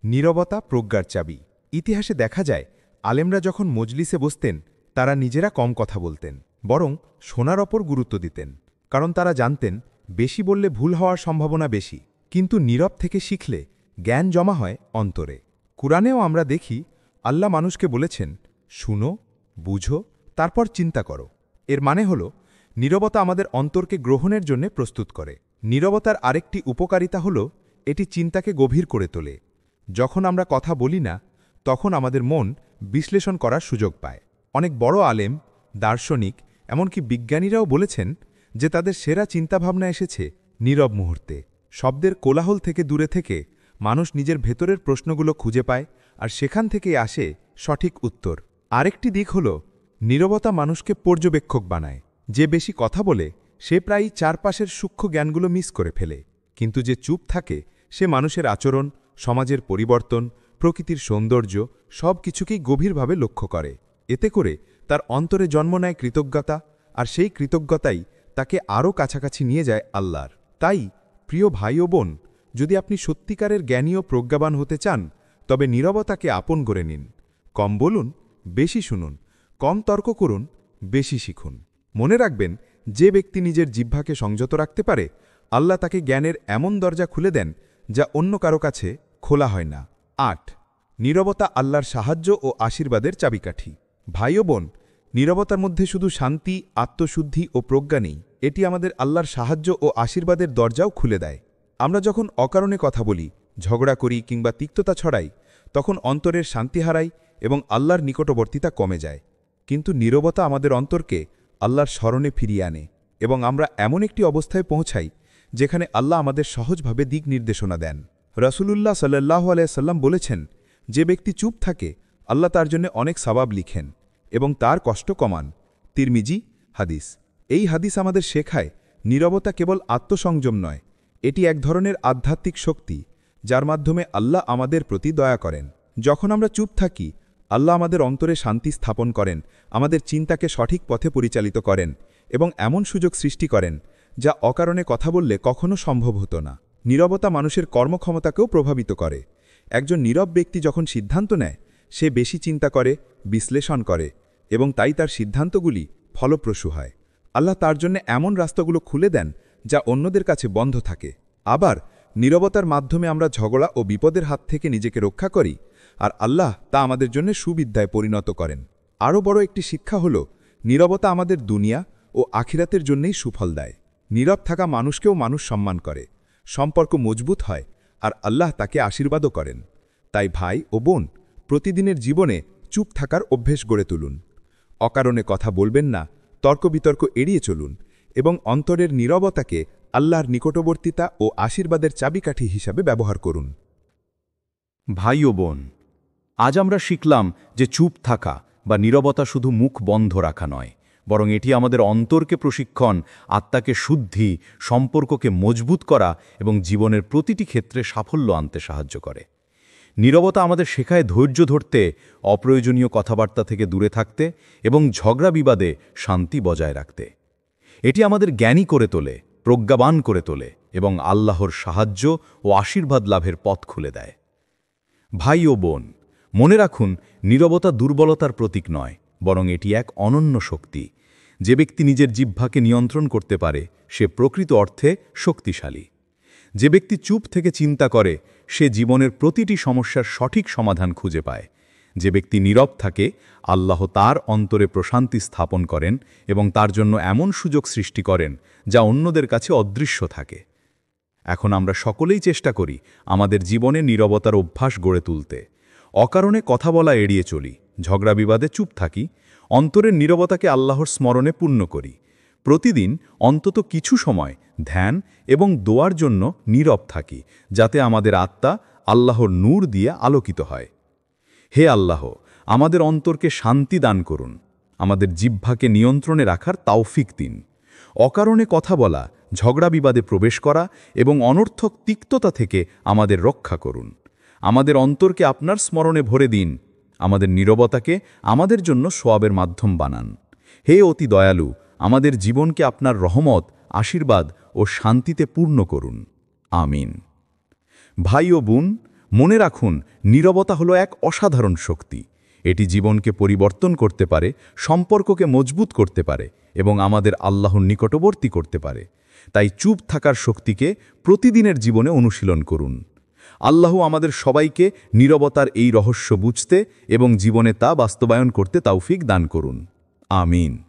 নীরবতা প্রজ্ঞার চাবি। ইতিহাসে দেখা যায়, আলেমরা যখন মজলিসে বসতেন, তারা নিজেরা কম কথা বলতেন, বরং শোনার ওপর গুরুত্ব দিতেন। কারণ তারা জানতেন, বেশি বললে ভুল হওয়ার সম্ভাবনা বেশি, কিন্তু নীরব থেকে শিখলে জ্ঞান জমা হয় অন্তরে। কুরআনেও আমরা দেখি, আল্লাহ মানুষকে বলেছেন, শুনো, বুঝো, তারপর চিন্তা করো। এর মানে হল, নীরবতা আমাদের অন্তরকে গ্রহণের জন্য প্রস্তুত করে। নীরবতার আরেকটি উপকারিতা হল, এটি চিন্তাকে গভীর করে তোলে। যখন আমরা কথা বলি না, তখন আমাদের মন বিশ্লেষণ করার সুযোগ পায়। অনেক বড় আলেম, দার্শনিক, এমনকি বিজ্ঞানীরাও বলেছেন যে তাদের সেরা চিন্তাভাবনা এসেছে নীরব মুহূর্তে। শব্দের কোলাহল থেকে দূরে থেকে মানুষ নিজের ভেতরের প্রশ্নগুলো খুঁজে পায়, আর সেখান থেকেই আসে সঠিক উত্তর। আরেকটি দিক হল, নীরবতা মানুষকে পর্যবেক্ষক বানায়। যে বেশি কথা বলে সে প্রায়ই চারপাশের সূক্ষ্ম জ্ঞানগুলো মিস করে ফেলে, কিন্তু যে চুপ থাকে সে মানুষের আচরণ, সমাজের পরিবর্তন, প্রকৃতির সৌন্দর্য সব কিছুকেই গভীরভাবে লক্ষ্য করে। এতে করে তার অন্তরে জন্ম নেয় কৃতজ্ঞতা, আর সেই কৃতজ্ঞতাই তাকে আরও কাছাকাছি নিয়ে যায় আল্লাহর। তাই প্রিয় ভাই ও বোন, যদি আপনি সত্যিকারের জ্ঞানী ও প্রজ্ঞাবান হতে চান, তবে নীরবতাকে আপন করে নিন। কম বলুন, বেশি শুনুন, কম তর্ক করুন, বেশি শিখুন। মনে রাখবেন, যে ব্যক্তি নিজের জিহ্বাকে সংযত রাখতে পারে, আল্লাহ তাকে জ্ঞানের এমন দরজা খুলে দেন যা অন্য কারো কাছে খোলা হয় না। 8. নীরবতা আল্লাহর সাহায্য ও আশীর্বাদের চাবিকাঠি। ভাই ও বোন, নীরবতার মধ্যে শুধু শান্তি, আত্মশুদ্ধি ও প্রজ্ঞা নেই, এটি আমাদের আল্লাহর সাহায্য ও আশীর্বাদের দরজাও খুলে দেয়। আমরা যখন অকারণে কথা বলি, ঝগড়া করি কিংবা তিক্ততা ছড়াই, তখন অন্তরের শান্তি হারাই এবং আল্লাহর নিকটবর্তিতা কমে যায়। কিন্তু নীরবতা আমাদের অন্তরকে আল্লাহর স্মরণে ফিরিয়ে আনে এবং আমরা এমন একটি অবস্থায় পৌঁছাই যেখানে আল্লাহ আমাদের সহজভাবে দিক নির্দেশনা দেন। রাসূলুল্লাহ সাল্লাল্লাহু আলাইহি সাল্লাম বলেছেন, যে ব্যক্তি চুপ থাকে, আল্লাহ তার জন্য অনেক সওয়াব লিখেন এবং তার কষ্ট কমান। তিরমিজি হাদিস। এই হাদিস আমাদের শেখায়, নীরবতা কেবল আত্মসংযম নয়, এটি এক ধরনের আধ্যাত্মিক শক্তি, যার মাধ্যমে আল্লাহ আমাদের প্রতি দয়া করেন। যখন আমরা চুপ থাকি, আল্লাহ আমাদের অন্তরে শান্তি স্থাপন করেন, আমাদের চিন্তাকে সঠিক পথে পরিচালিত করেন এবং এমন সুযোগ সৃষ্টি করেন যা অকারণে কথা বললে কখনো সম্ভব হতো না। নীরবতা মানুষের কর্মক্ষমতাকেও প্রভাবিত করে। একজন নীরব ব্যক্তি যখন সিদ্ধান্ত নেয়, সে বেশি চিন্তা করে, বিশ্লেষণ করে এবং তাই তার সিদ্ধান্তগুলি ফলপ্রসূ হয়। আল্লাহ তার জন্য এমন রাস্তাগুলো খুলে দেন যা অন্যদের কাছে বন্ধ থাকে। আবার নীরবতার মাধ্যমে আমরা ঝগড়া ও বিপদের হাত থেকে নিজেকে রক্ষা করি, আর আল্লাহ তা আমাদের জন্য সুবিদ্যায় পরিণত করেন। আরও বড় একটি শিক্ষা হল, নীরবতা আমাদের দুনিয়া ও আখিরাতের জন্যই সুফল দেয়। নীরব থাকা মানুষকেও মানুষ সম্মান করে, সম্পর্ক মজবুত হয়, আর আল্লাহ তাকে আশীর্বাদও করেন। তাই ভাই ও বোন, প্রতিদিনের জীবনে চুপ থাকার অভ্যেস গড়ে তুলুন। অকারণে কথা বলবেন না, তর্ক-বিতর্ক এড়িয়ে চলুন এবং অন্তরের নীরবতাকে আল্লাহর নিকটবর্তিতা ও আশীর্বাদের চাবিকাঠি হিসাবে ব্যবহার করুন। ভাই ও বোন, আজ আমরা শিখলাম যে চুপ থাকা বা নীরবতা শুধু মুখ বন্ধ রাখা নয়, বরং এটি আমাদের অন্তরকে প্রশিক্ষণ, আত্মাকে শুদ্ধি, সম্পর্ককে মজবুত করা এবং জীবনের প্রতিটি ক্ষেত্রে সাফল্য আনতে সাহায্য করে। নীরবতা আমাদের শেখায় ধৈর্য ধরতে, অপ্রয়োজনীয় কথাবার্তা থেকে দূরে থাকতে এবং ঝগড়া বিবাদে শান্তি বজায় রাখতে। এটি আমাদের জ্ঞানী করে তোলে, প্রজ্ঞাবান করে তোলে এবং আল্লাহর সাহায্য ও আশীর্বাদ লাভের পথ খুলে দেয়। ভাই ও বোন, মনে রাখুন, নীরবতা দুর্বলতার প্রতীক নয়, বরং এটি এক অনন্য শক্তি। যে ব্যক্তি নিজের জিহ্বাকে নিয়ন্ত্রণ করতে পারে, সে প্রকৃত অর্থে শক্তিশালী। যে ব্যক্তি চুপ থেকে চিন্তা করে, সে জীবনের প্রতিটি সমস্যার সঠিক সমাধান খুঁজে পায়। যে ব্যক্তি নীরব থাকে, আল্লাহ তার অন্তরে প্রশান্তি স্থাপন করেন এবং তার জন্য এমন সুযোগ সৃষ্টি করেন যা অন্যদের কাছে অদৃশ্য থাকে। এখন আমরা সকলেই চেষ্টা করি আমাদের জীবনে নীরবতার অভ্যাস গড়ে তুলতে। অকারণে কথা বলা এড়িয়ে চলি, ঝগড়া বিবাদে চুপ থাকি, অন্তরের নীরবতাকে আল্লাহর স্মরণে পূর্ণ করি। প্রতিদিন অন্তত কিছু সময় ধ্যান এবং দোয়ার জন্য নীরব থাকি, যাতে আমাদের আত্মা আল্লাহর নূর দিয়ে আলোকিত হয়। হে আল্লাহ, আমাদের অন্তরকে শান্তি দান করুন, আমাদের জিহ্বাকে নিয়ন্ত্রণে রাখার তাওফিক দিন। অকারণে কথা বলা, ঝগড়া বিবাদে প্রবেশ করা এবং অনর্থক তিক্ততা থেকে আমাদের রক্ষা করুন। আমাদের অন্তরকে আপনার স্মরণে ভরে দিন, আমাদের নীরবতাকে আমাদের জন্য সোয়াবের মাধ্যম বানান। হে অতি দয়ালু, আমাদের জীবনকে আপনার রহমত, আশীর্বাদ ও শান্তিতে পূর্ণ করুন। আমিন। ভাই ও বোন, মনে রাখুন, নীরবতা হলো এক অসাধারণ শক্তি। এটি জীবনকে পরিবর্তন করতে পারে, সম্পর্ককে মজবুত করতে পারে এবং আমাদের আল্লাহর নিকটবর্তী করতে পারে। তাই চুপ থাকার শক্তিকে প্রতিদিনের জীবনে অনুশীলন করুন। আল্লাহ আমাদের সবাইকে নীরবতার এই রহস্য বুঝতে এবং জীবনে তা বাস্তবায়ন করতে তৌফিক দান করুন। আমিন।